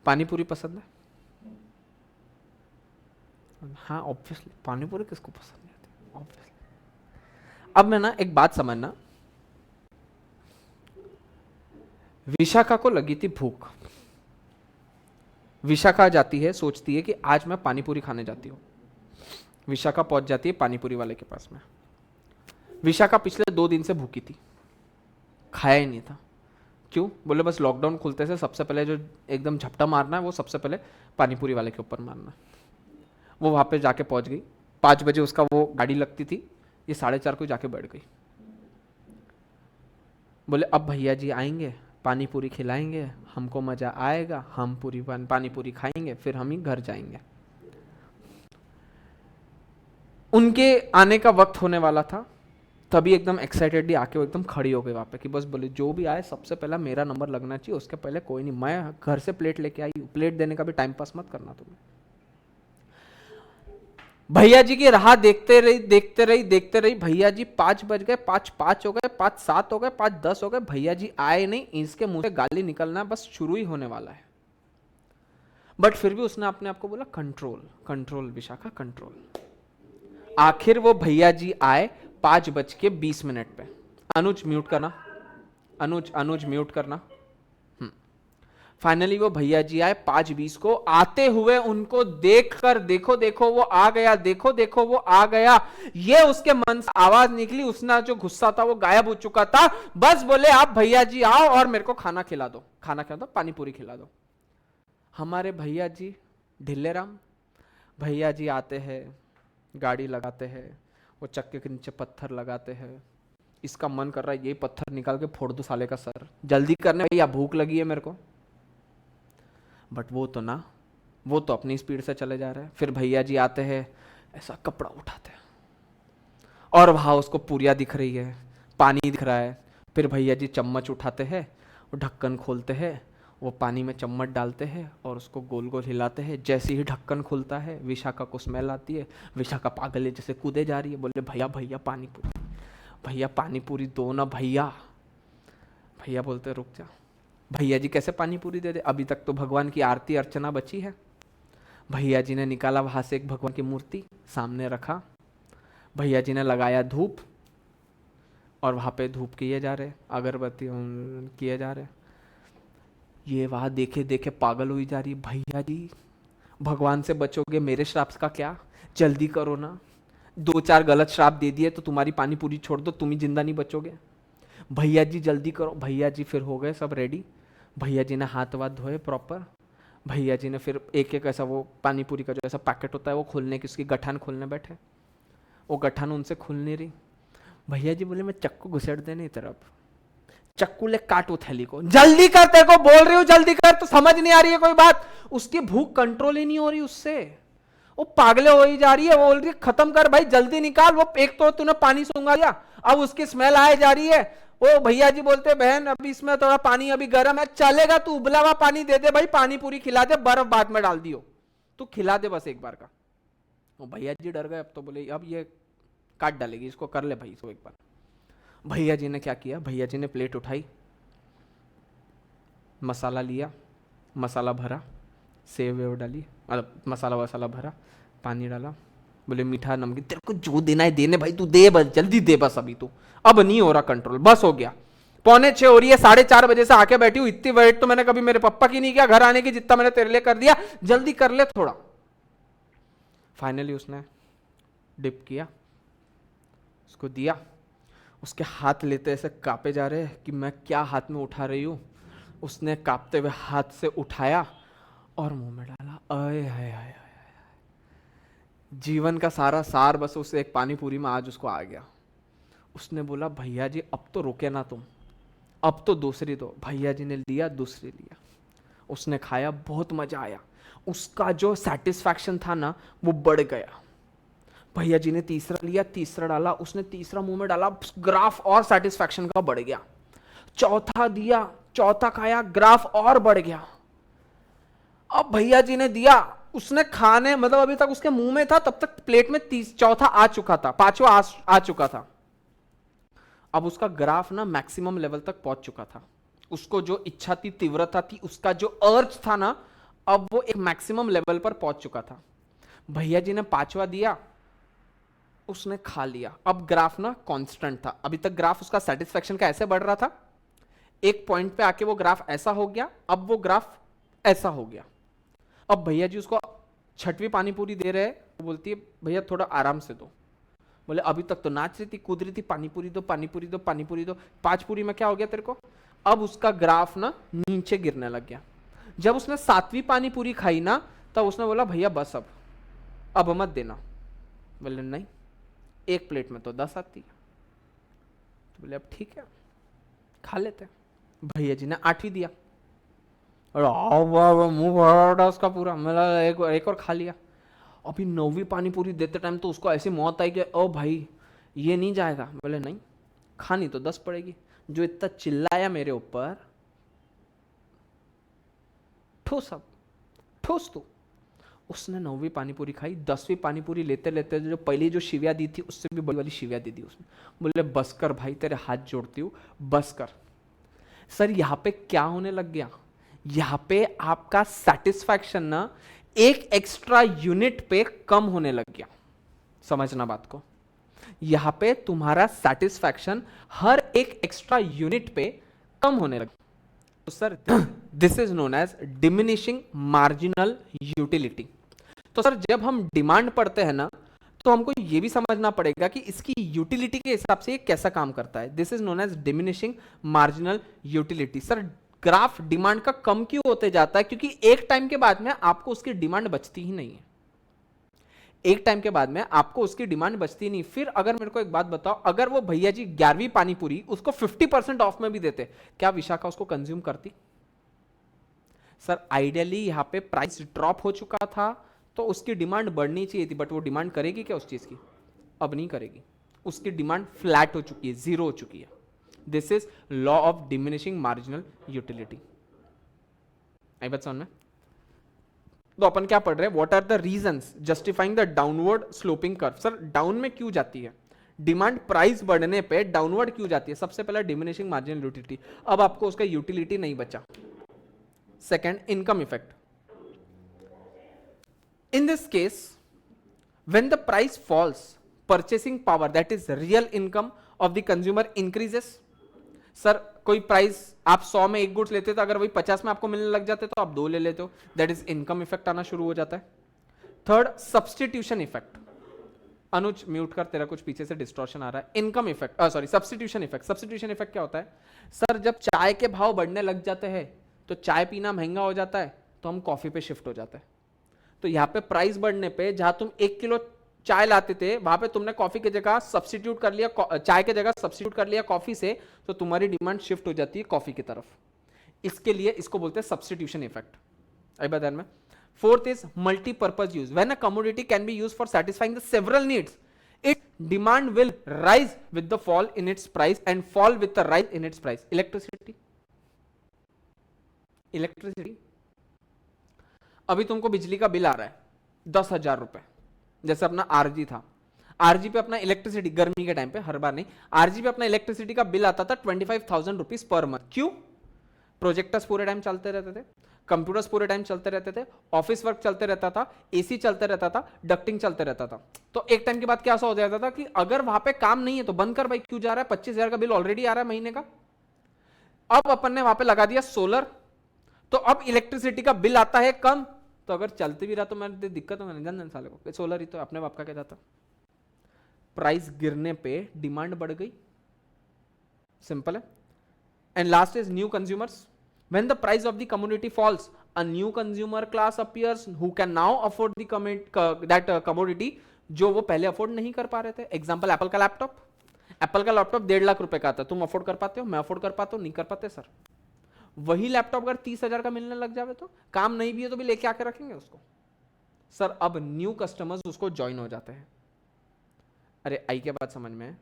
पानी पूरी पसंद है? हाँ ऑब्वियसली, पानी पूरी किसको पसंद नहीं आती? ऑब्वियसली। अब मैं ना एक बात समझना, विशाखा को लगी थी भूख। विशाखा जाती है, सोचती है कि आज मैं पानी पूरी खाने जाती हूँ। विशाखा पहुंच जाती है पानीपुरी वाले के पास में। विशाखा पिछले 2 दिन से भूखी थी, खाया ही नहीं था। क्यों? बोले बस लॉकडाउन खुलते से सबसे पहले जो एकदम झपटा मारना है वो सबसे पहले पानीपुरी वाले के ऊपर मारना है। वो वहां पे जाके पहुंच गई। 5 बजे उसका वो गाड़ी लगती थी, ये 4:30 को जाके बैठ गई। बोले अब भैया जी आएंगे, पानी पूरी खिलाएंगे, हमको मजा आएगा, हम पूरी पानी पूरी खाएंगे, फिर हम ही घर जाएंगे। उनके आने का वक्त होने वाला था, तभी एकदम एक्साइटेडली आके वो एकदम खड़ी हो गई वहाँ पे कि बस बोले जो भी आए सबसे पहला मेरा नंबर लगना चाहिए, उसके पहले कोई नहीं। मैं घर से प्लेट लेके आई हूँ, प्लेट देने का भी टाइम पास मत करना तुम्हें। भैया जी की राह देखते रही। भैया जी 5 बज गए, 5 हो गए, 5:07 हो गए, 5:10 हो गए, भैया जी आए नहीं। इसके मुंह से गाली निकलना बस शुरू ही होने वाला है। बट फिर भी उसने अपने आप को बोला कंट्रोल विशाखा कंट्रोल। आखिर वो भैया जी आए 5:20 पे। अनुज म्यूट करना, अनुज म्यूट करना। फाइनली वो भैया जी आए 5:20 को। आते हुए उनको देखकर देखो वो आ गया, देखो वो आ गया, ये उसके मन से आवाज निकली। उसना जो गुस्सा था वो गायब हो चुका था। बस बोले आप भैया जी आओ और मेरे को खाना खिला दो, पानी पूरी खिला दो। हमारे भैया जी ढिल्ले राम, भैया जी आते हैं, गाड़ी लगाते हैं, वो चक्के के नीचे पत्थर लगाते हैं। इसका मन कर रहा है ये पत्थर निकाल के फोड़ दो साले का सर, जल्दी करने भैया, भूख लगी है मेरे को। बट वो तो अपनी स्पीड से चले जा रहे हैं। फिर भैया जी आते हैं, ऐसा कपड़ा उठाते हैं और वहां उसको पूरियां दिख रही है, पानी दिख रहा है। फिर भैया जी चम्मच उठाते हैं, वो ढक्कन खोलते हैं, वो पानी में चम्मच डालते हैं और उसको गोल गोल हिलाते हैं। जैसे ही ढक्कन खुलता है विशाखा को स्मेल आती है। विशाखा पागल है जैसे कूदे जा रही है, बोले भैया पानी पूरी, भैया पानी पूरी दो ना भैया। भैया बोलते रुक जा। भैया जी कैसे पानी पूरी दे दे, अभी तक तो भगवान की आरती अर्चना बची है। भैया जी ने निकाला वहां से एक भगवान की मूर्ति, सामने रखा। भैया जी ने लगाया धूप और वहां पे धूप किए जा रहे, अगरबत्ती किए जा रहे। ये वहां देखे पागल हुई जा रही। भैया जी भगवान से बचोगे, मेरे श्राप का क्या, जल्दी करो ना, 2-4 गलत श्राप दे दिए तो तुम्हारी पानी पूरी छोड़ दो, तुम ही जिंदा नहीं बचोगे। भैया जी जल्दी करो। भैया जी फिर हो गए सब रेडी। भैया जी ने हाथ वाथ धोए प्रॉपर। भैया जी ने फिर एक ऐसा वो पानी पूरी का जो ऐसा पैकेट होता है वो खोलने की, उसकी गठान खोलने बैठे। वो गठान उनसे खुल नहीं रही। भैया जी बोले मैं चक्कू घुसेड़ देने तरफ, चक्कू ले काटू थैली को, जल्दी कर, तेरे को बोल रही हूँ जल्दी कर, तो समझ नहीं आ रही है कोई बात। उसकी भूख कंट्रोल ही नहीं हो रही उससे, वो पागले हो ही जा रही है। वो बोल रही है खत्म कर भाई, जल्दी निकाल। वो एक तो तूने पानी सूंघा दिया, अब उसकी स्मेल आए जा रही है। वो भैया जी बोलते बहन अभी इसमें थोड़ा पानी अभी गर्म है, चलेगा तू उबला हुआ पानी दे दे भाई, पानी पूरी खिला दे, बर्फ बाद में डाल दियो, तू खिला दे बस एक बार का। वो भैया जी डर गए। अब तो बोले अब ये काट डालेगी, इसको कर ले भाई इसको एक बार। भैया जी ने क्या किया, भैया जी ने प्लेट उठाई, मसाला लिया, मसाला भरा, सेव वेव डाली, मसाला वसाला भरा, पानी डाला। बोले मीठा नमकीन तेरे को जो देना है देने भाई, तू दे बस, जल्दी दे बस, अभी तू अब नहीं हो रहा कंट्रोल, बस हो गया। 5:45 हो रही है, 4:30 बजे से आके बैठी हूँ, इतनी वेट तो मैंने कभी मेरे पापा की नहीं किया घर आने की जितना मैंने तेरे लिए कर दिया, जल्दी कर ले थोड़ा। फाइनली उसने डिप किया, उसको दिया। उसके हाथ लेते ऐसे कांपे जा रहे कि मैं क्या हाथ में उठा रही हूँ। उसने कांपते हुए हाथ से उठाया और मुंह में डाला। आए हाय हाय, जीवन का सारा सार बस उस एक पानी पूरी में आज उसको आ गया। उसने बोला भैया जी अब तो रुके ना तुम, अब तो दूसरी दो। भैया जी ने लिया, दूसरी लिया, उसने खाया, बहुत मजा आया। उसका जो सेटिस्फैक्शन था ना वो बढ़ गया। भैया जी ने तीसरा लिया, तीसरा डाला, उसने तीसरा मुंह में डाला, ग्राफ और सेटिस्फैक्शन का बढ़ गया। चौथा दिया, चौथा खाया, ग्राफ और बढ़ गया। अब भैया जी ने दिया, उसने खाने मतलब अभी तक उसके मुंह में था तब तक प्लेट में चौथा आ चुका था, पांचवा आ चुका था। अब उसका ग्राफ ना मैक्सिमम लेवल तक पहुंच चुका था। उसको जो इच्छा थी, तीव्रता थी, उसका जो अर्ज था ना, अब वो एक मैक्सिमम लेवल पर पहुंच चुका था। भैया जी ने पांचवा दिया, उसने खा लिया। अब ग्राफ ना कांस्टेंट था, अभी तक ग्राफ उसका सेटिस्फैक्शन का ऐसे बढ़ रहा था, एक पॉइंट पे आके वो ग्राफ ऐसा हो गया, अब वो ग्राफ ऐसा हो गया। अब भैया जी उसको छठवीं पानी पूरी दे रहे हैं, वो बोलती है भैया थोड़ा आराम से दो। बोले अभी तक तो नाच रही थी, कूद रही थी, पानी पूरी दो, पानी पूरी दो, पानी पूरी दो। 5 पूरी में क्या हो गया तेरे को, अब उसका ग्राफ ना नीचे गिरने लग गया। जब उसने 7वीं पानी पूरी खाई ना, तब उसने बोला भैया बस अब मत देना। बोले नहीं, एक प्लेट में तो 10 आती है। तो बोले अब ठीक है खा लेते। भैया जी ने 8वीं दिया और मुंह भरा उसका पूरा, मतलब एक और खा लिया। अभी 9वीं पानी पूरी देते टाइम तो उसको ऐसी मौत आई कि ओ भाई ये नहीं जाएगा। बोले नहीं, खानी तो 10 पड़ेगी। जो इतना चिल्लाया मेरे ऊपर, ठोस अब, ठोस तू। उसने 9वीं पानीपुरी खाई, 10वीं पानीपुरी लेते लेते जो पहली जो शिव्या दी थी उससे भी बड़ी वाली शिव्या दे दी उसने। बोले बस कर भाई, तेरे हाथ जोड़ती हूँ, बस कर। सर यहाँ पे क्या होने लग गया, यहाँ पे आपका सेटिस्फैक्शन ना एक एक्स्ट्रा यूनिट पे कम होने लग गया। समझना बात को, यहां पे तुम्हारा सेटिस्फैक्शन हर एक एक्स्ट्रा यूनिट पे कम होने लगा। तो sir this is known as diminishing marginal utility. तो सर जब हम डिमांड पढ़ते हैं ना, तो हमको ये भी समझना पड़ेगा कि इसकी यूटिलिटी के हिसाब से ये कैसा काम करता है। This is known as diminishing marginal utility. Sir graph demand का कम क्यों होते जाता है, क्योंकि एक टाइम के बाद में आपको उसकी डिमांड बचती ही नहीं है। एक टाइम के बाद में आपको उसकी डिमांड बचती नहीं। फिर अगर मेरे को एक बात बताओ, अगर वो भैया जी 11वीं पानीपुरी उसको 50% ऑफ में भी देते, क्या विशाखा उसको कंज्यूम करती? सर आइडियली यहां पे प्राइस ड्रॉप हो चुका था तो उसकी डिमांड बढ़नी चाहिए थी, बट वो डिमांड करेगी क्या उस चीज की? अब नहीं करेगी। उसकी डिमांड फ्लैट हो चुकी है, जीरो हो चुकी है। This is law of diminishing marginal utility. आई बात समझ में? तो अपन क्या पढ़ रहे हैं, what are the reasons justifying the downward sloping curve. Sir down में क्यों जाती है डिमांड? प्राइस बढ़ने पे डाउनवर्ड क्यों जाती है? सबसे पहला डिमिनिशिंग मार्जिनल यूटिलिटी, अब आपको उसका यूटिलिटी नहीं बचा। Second, income effect. In this case when the price falls, purchasing power that is real income of the consumer increases. Sir कोई प्राइस आप 100 में एक गुड्स लेते तो अगर वही 50 में आपको मिलने लग जाते तो आप 2 ले लेते हो, दैट इज इनकम इफेक्ट आना शुरू हो जाता है। Third, substitution effect. Anuj mute कर, तेरा कुछ पीछे से डिस्टॉर्शन आ रहा है। Income effect, sorry substitution effect. Substitution effect क्या होता है? सर जब चाय के भाव बढ़ने लग जाते हैं तो चाय पीना महंगा हो जाता है, तो हम कॉफी पे शिफ्ट हो जाते हैं। तो यहाँ पे प्राइस बढ़ने पे जहां तुम 1 किलो चाय लाते थे वहां पे तुमने कॉफी की जगह सब्सटीट्यूट कर लिया, चाय की जगह सब्सटीट्यूट कर लिया कॉफी से, तो तुम्हारी डिमांड शिफ्ट हो जाती है कॉफी की तरफ। इसके लिए इसको बोलते हैं सब्सटीट्यूशन इफेक्ट। आई बात में? Fourth is multi-purpose use. When a commodity can be used for satisfying the several needs, its demand will rise with the fall in its price and fall with the rise in its price. Electricity. Electricity. अभी तुमको बिजली का bill आ रहा है 10,000 रुपए, जैसे अपना RG था। आरजी पे अपना इलेक्ट्रिसिटी गर्मी के टाइम पे, हर बार नहीं, आरजी पे अपना इलेक्ट्रिसिटी का बिल आता था 25,000 रुपीज पर मंथ। क्यों? प्रोजेक्टर्स पूरे टाइम चलते रहते थे, कंप्यूटर्स पूरे टाइम चलते रहते थे, ऑफिस वर्क चलते रहता था, एसी चलते रहता था, डक्टिंग चलते रहता था। तो एक टाइम के बाद क्या ऐसा हो जाता था कि अगर वहां पे काम नहीं है तो बंद कर भाई, क्यों जा रहा है? 25,000 का बिल ऑलरेडी आ रहा है महीने का। अब अपन ने वहां पे लगा दिया सोलर, तो अब इलेक्ट्रिसिटी का बिल आता है कम। तो अगर चलते भी रहा तो मैंने दिक्कत हो, मैंने जान साले को सोलर ही तो अपने बाप का क्या जाता। प्राइस गिरने पे डिमांड बढ़ गई, सिंपल है। And last is new consumers. When the price of the commodity falls, a new consumer class appears who can now afford that commodity जो वो पहले अफोर्ड नहीं कर पा रहे थे। एग्जाम्पल एप्पल का लैपटॉप। एप्पल का लैपटॉप 1.5 लाख रुपए का आता, तुम अफोर्ड कर पाते हो? मैं अफोर्ड कर पाता हूँ? नहीं कर पाते सर। वही लैपटॉप अगर 30,000 का मिलने लग जाए तो काम नहीं भी है तो भी लेके आके रखेंगे उसको। सर अब न्यू कस्टमर्स उसको ज्वाइन हो जाते हैं। अरे आई क्या बात समझ में?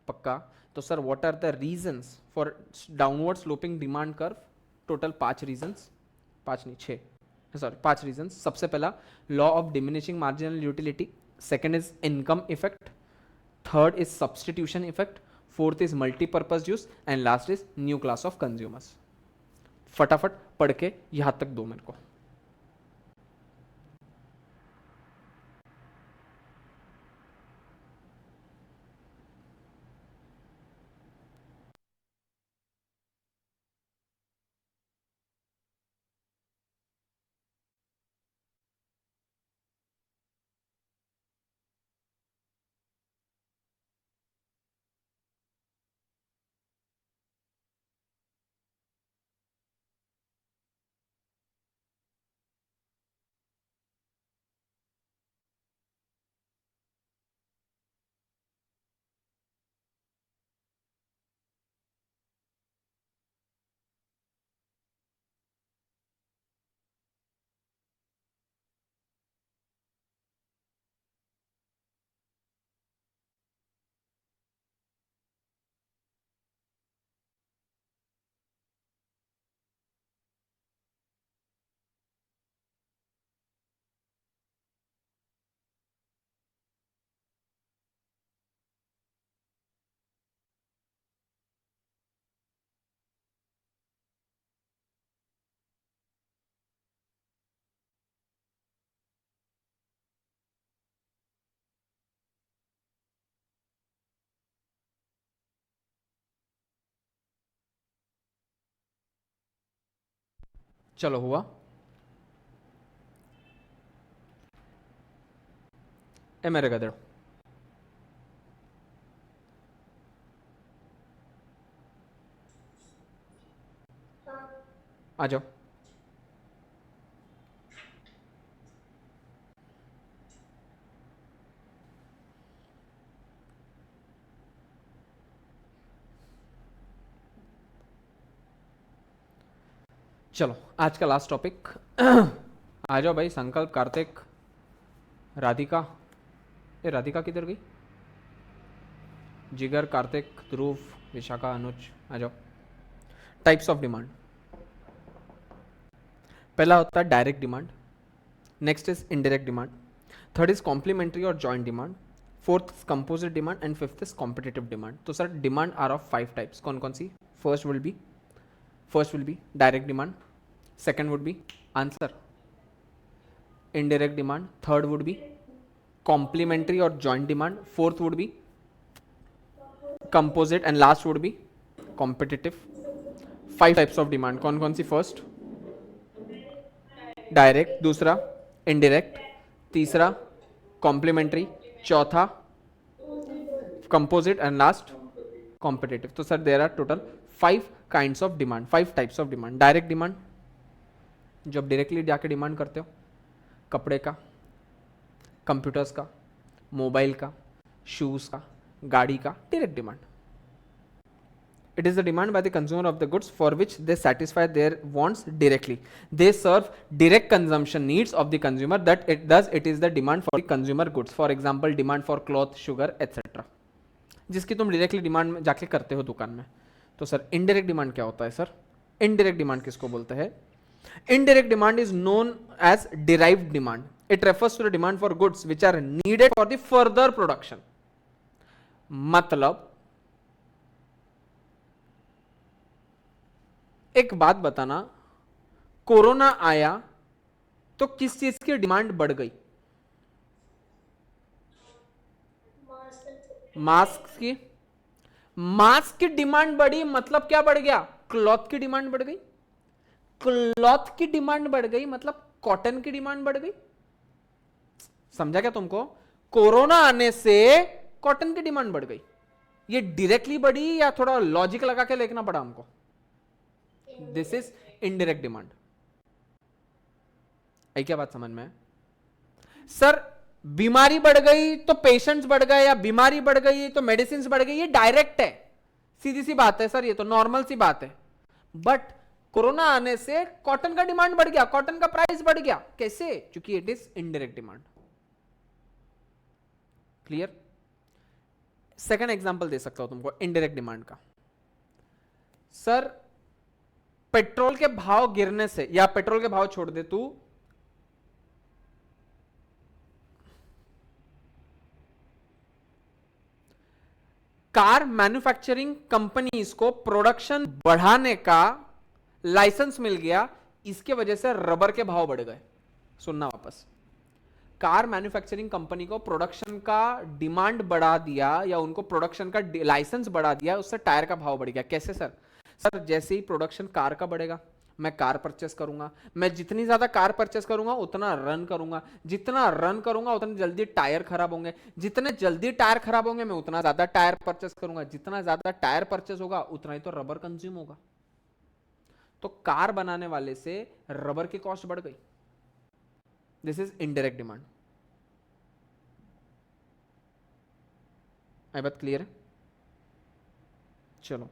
पक्का? तो sir what are the reasons for downward sloping demand curve? Total 5 reasons, 5 नहीं 6, सॉरी 5 रीजंस। सबसे पहला law of diminishing marginal utility, second is income effect, third is substitution effect, fourth is multipurpose use and last is new class of consumers. फटाफट पढ़ के यहां तक दो मेरे को। चलो हुआ। ए मेरे गधेड़, आ जाओ। चलो आज का लास्ट टॉपिक। आ जाओ भाई, संकल्प, कार्तिक, राधिका। ये राधिका किधर गई? जिगर, कार्तिक, ध्रुव, विशाखा, अनुज, आ जाओ। Types of demand. पहला होता है direct demand, next is indirect demand, third is complementary और joint demand, fourth is composite demand and fifth is competitive demand. तो sir demand are of 5 types, कौन कौन सी? First will be direct demand, second would be answer indirect demand, third would be complementary or joint demand, fourth would be composite and last would be competitive. 5 types of demand, कौन कौन सी? First direct, दूसरा indirect, तीसरा complementary, चौथा composite and last competitive. तो sir there are total 5 kinds of demand, 5 types of demand. Direct demand, जो आप directly जाके डिमांड करते हो, कपड़े का, कंप्यूटर्स का, मोबाइल का, शूज का, गाड़ी का, direct demand. It is the demand by the consumer of the goods for which they satisfy their wants directly. They serve direct consumption needs of the consumer, that it is the demand for the consumer goods. For example demand for cloth, sugar etcetera, जिसकी तुम directly demand में जाके करते हो दुकान में। तो sir indirect demand क्या होता है? सर इनडायरेक्ट डिमांड किसको बोलते हैं? Indirect demand is known as derived demand. It refers to the demand for goods which are needed for the further production. मतलब एक बात बताना, कोरोना आया तो किस चीज की डिमांड बढ़ गई? मास्क की। मास्क की डिमांड बढ़ी मतलब क्या बढ़ गया? क्लॉथ की डिमांड बढ़ गई। क्लॉथ की डिमांड बढ़ गई मतलब कॉटन की डिमांड बढ़ गई। समझा क्या तुमको? कोरोना आने से कॉटन की डिमांड बढ़ गई। ये डायरेक्टली बढ़ी या थोड़ा लॉजिक लगा के लिखना पड़ा हमको? This is indirect demand. आई क्या बात समझ में? सर बीमारी बढ़ गई तो पेशेंट्स बढ़ गए, या बीमारी बढ़ गई तो मेडिसिन बढ़ गई, ये डायरेक्ट है, सीधी सी बात है सर, ये तो नॉर्मल सी बात है। बट कोरोना आने से कॉटन का डिमांड बढ़ गया, कॉटन का प्राइस बढ़ गया। कैसे? क्योंकि it is indirect demand. Clear? Second example दे सकता हूं तुमको इनडायरेक्ट डिमांड का। सर पेट्रोल के भाव गिरने से, या पेट्रोल के भाव छोड़ दे तू, कार मैन्युफैक्चरिंग कंपनीज को प्रोडक्शन बढ़ाने का लाइसेंस मिल गया, इसके वजह से रबर के भाव बढ़ गए। सुनना वापस, कार मैन्युफैक्चरिंग कंपनी को प्रोडक्शन का डिमांड बढ़ा दिया या उनको प्रोडक्शन का लाइसेंस बढ़ा दिया, उससे टायर का भाव बढ़ गया। कैसे सर? सर जैसे ही प्रोडक्शन कार का बढ़ेगा, मैं कार परचेस करूंगा, मैं जितनी ज्यादा कार परचेस करूंगा उतना रन करूंगा, जितना रन करूंगा उतनी जल्दी टायर खराब होंगे, जितने जल्दी टायर खराब होंगे मैं उतना ज्यादा टायर परचेस करूंगा, जितना ज्यादा टायर परचेस होगा उतना ही तो रबर कंज्यूम होगा। तो कार बनाने वाले से रबर की कॉस्ट बढ़ गई। This is indirect demand. आई बात क्लियर है? चलो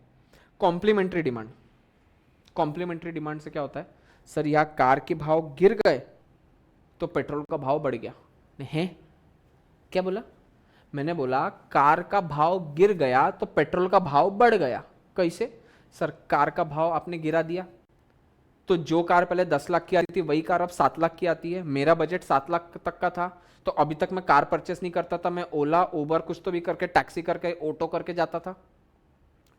कॉम्प्लीमेंट्री डिमांड। कॉम्प्लीमेंट्री डिमांड से क्या होता है? सर यहां कार के भाव गिर गए तो पेट्रोल का भाव बढ़ गया। है क्या बोला? मैंने बोला कार का भाव गिर गया तो पेट्रोल का भाव बढ़ गया। कैसे? सर कार का भाव आपने गिरा दिया तो जो कार पहले 10 लाख की आती थी वही कार अब 7 लाख की आती है। मेरा बजट 7 लाख तक का था तो अभी तक मैं कार परचेस नहीं करता था, मैं ओला उबर कुछ तो भी करके, टैक्सी करके, ऑटो करके जाता था।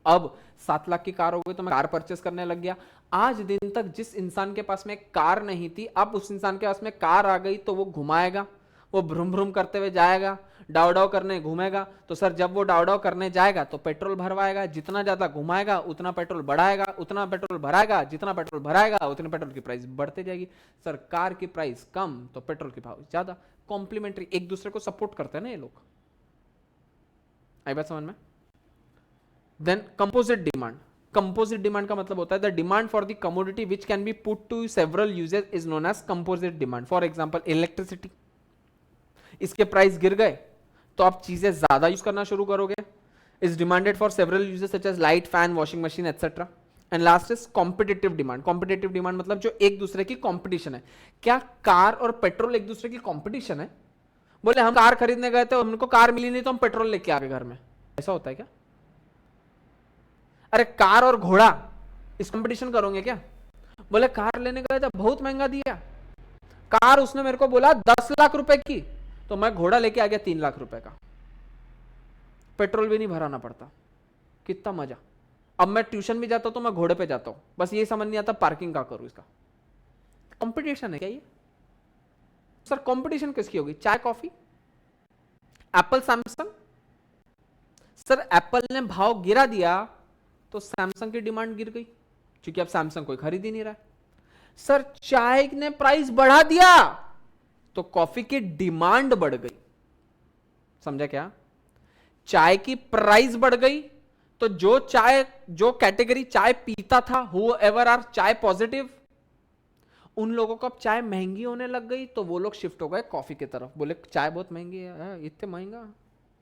अब 7 लाख की कार हो गई तो मैं कार परचेस करने लग गया। आज दिन तक जिस इंसान के पास में कार नहीं थी, अब उस इंसान के पास में कार आ गई तो वो घुमाएगा, वो भ्रुम भ्रुम करते हुए जाएगा, डाव डाव करने घूमेगा, तो सर जब वो डाव डाव करने जाएगा तो पेट्रोल भरवाएगा, जितना ज्यादा घुमाएगा उतना पेट्रोल बढ़ाएगा, उतना पेट्रोल भराएगा, जितना पेट्रोल भराएगा उतने पेट्रोल की प्राइस बढ़ते जाएगी। सर कार की प्राइस कम तो पेट्रोल की भाव ज्यादा, कॉम्प्लीमेंट्री, एक दूसरे को सपोर्ट करते हैं ना ये लोग। आई बात समझ में? Then composite demand. Composite demand का मतलब होता है the demand for the commodity which can be put to several uses is known as composite demand. For example electricity, इसके प्राइस गिर गए तो आप चीजें ज्यादा यूज करना शुरू करोगे। Is demanded for several uses such as light, fan, washing machine etcetera. And last is competitive demand. Competitive demand मतलब जो एक दूसरे की कॉम्पिटिशन है। क्या कार और पेट्रोल एक दूसरे की कॉम्पिटिशन है? बोले हम कार खरीदने गए थे, हमको कार मिली नहीं तो हम पेट्रोल लेके आ गए घर में, ऐसा होता है क्या? अरे कार और घोड़ा इस कंपटीशन करोगे क्या? बोले कार लेने गए थे, बहुत महंगा दिया कार, उसने मेरे को बोला 10 लाख रुपए की, तो मैं घोड़ा लेके आ गया 3 लाख रुपए का, पेट्रोल भी नहीं भराना पड़ता, कितना मजा। अब मैं ट्यूशन भी जाता हूं तो मैं घोड़े पे जाता हूं, बस ये समझ नहीं आता पार्किंग का करूं। इसका कंपटीशन है क्या ये? सर कंपटीशन किसकी होगी? चाय coffee, Apple Samsung. Sir Apple ने भाव गिरा दिया तो सैमसंग की डिमांड गिर गई, क्योंकि अब सैमसंग कोई खरीद ही नहीं रहा है। सर चाय ने प्राइस बढ़ा दिया तो कॉफी की डिमांड बढ़ गई। समझा क्या? चाय की प्राइस बढ़ गई तो जो कैटेगरी चाय पीता था, whoever आर चाय पॉजिटिव, उन लोगों को अब चाय महंगी होने लग गई तो वो लोग शिफ्ट हो गए कॉफी की तरफ। बोले चाय बहुत महंगी है, इतने महंगा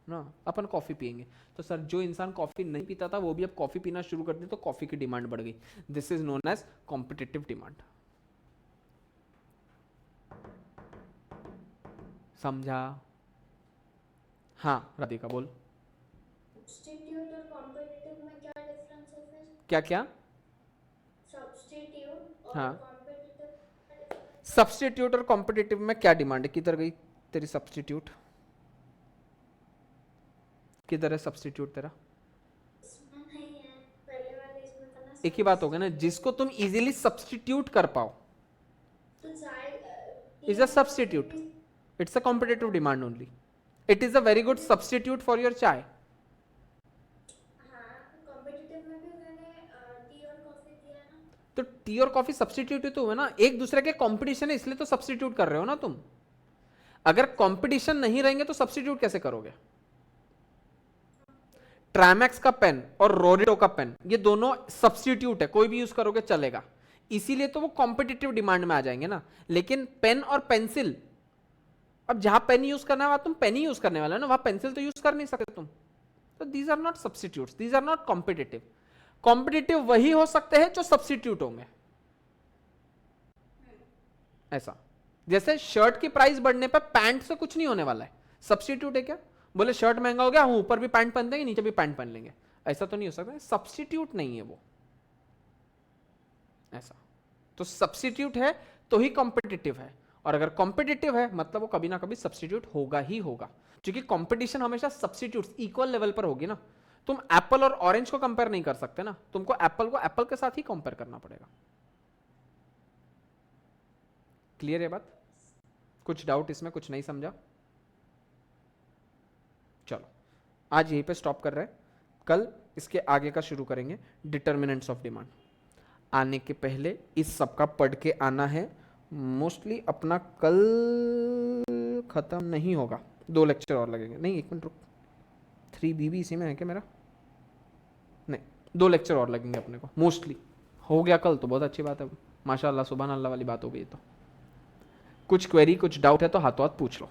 ना, अपन कॉफी पियेंगे। तो सर जो इंसान कॉफी नहीं पीता था वो भी अब कॉफी पीना शुरू कर दिया तो कॉफी की डिमांड बढ़ गई। This is known as competitive demand. समझा? हाँ राधिका बोल। सब्स्टिट्यूट और कॉम्पिटिटिव में क्या डिफरेंस है फिर? क्या क्या? सब्स्टिट्यूट और हाँ, कॉम्पिटिटिव का डिफरेंस? सब्स्टिट्यूट और कॉम्पिटिटिव में क्या डिमांड है? किधर गई तेरी सब्स्टिट्यूट? किधर है सब्स्टिट्यूट तेरा? इसमें नहीं है, पहले वाले इसमें था ना। एक ही बात हो गया ना, जिसको तुम इजीली सब्स्टिट्यूट कर पाओ तो चाय is a substitute. It's a competitive demand only. It is a very good substitute for your चाय। हाँ, कॉम्पिटिटिव में भी मैंने टी और कॉफी दिया ना। तो टी और कॉफी सब्स्टिट्यूट ही तो हुए ना, एक दूसरे के कंपटीशन है इसलिए तो सब्स्टिट्यूट कर रहे हो ना तुम। अगर कंपटीशन नहीं रहेंगे तो सब्स्टिट्यूट कैसे करोगे? ट्रामेक्स का पेन और रोरिडो का पेन ये दोनों सब्स्टिट्यूट है, कोई भी यूज करोगे चलेगा, इसीलिए तो वो कॉम्पिटिटिव डिमांड में आ जाएंगे ना। लेकिन पेन और पेंसिल, अब जहां पेन यूज करना है वहां तुम पेन ही यूज करने वाला है ना, वहां पेंसिल तो यूज कर नहीं सकते तुम। तो these are not substitutes, these are not competitive. Competitive वही हो सकते हैं जो सब्स्टिट्यूट होंगे। ऐसा जैसे शर्ट की प्राइस बढ़ने पर पैंट से कुछ नहीं होने वाला है, सब्स्टिट्यूट है क्या? बोले शर्ट महंगा हो गया, हम ऊपर भी पैंट पहन देंगे नीचे भी पैंट पहन लेंगे, ऐसा तो नहीं हो सकता, सब्स्टिट्यूट नहीं है वो ऐसा। तो सब्स्टिट्यूट है तो ही कॉम्पिटिटिव है, और अगर कॉम्पिटिटिव है मतलब वो कभी ना कभी सब्स्टिट्यूट होगा ही होगा, क्योंकि कंपटीशन हमेशा सब्स्टिट्यूट्स इक्वल लेवल पर होगी ना। तुम एप्पल और ऑरेंज को कंपेयर नहीं कर सकते ना, तुमको एप्पल को एप्पल के साथ ही कंपेयर करना पड़ेगा। क्लियर है बात? कुछ डाउट इसमें? कुछ नहीं समझा? चलो आज यहीं पे स्टॉप कर रहे हैं, कल इसके आगे का शुरू करेंगे, डिटर्मिनेंट्स ऑफ डिमांड। आने के पहले इस सब का पढ़ के आना है। मोस्टली अपना कल खत्म नहीं होगा, 2 लेक्चर और लगेंगे। नहीं 1 मिनट रुक, 3B भी इसी में है क्या मेरा? नहीं 2 लेक्चर और लगेंगे अपने को, मोस्टली हो गया कल तो बहुत अच्छी बात है, माशाल्लाह सुभान अल्लाह वाली बात हो गई। तो कुछ क्वेरी कुछ डाउट है तो हाथों हाथ पूछ लो।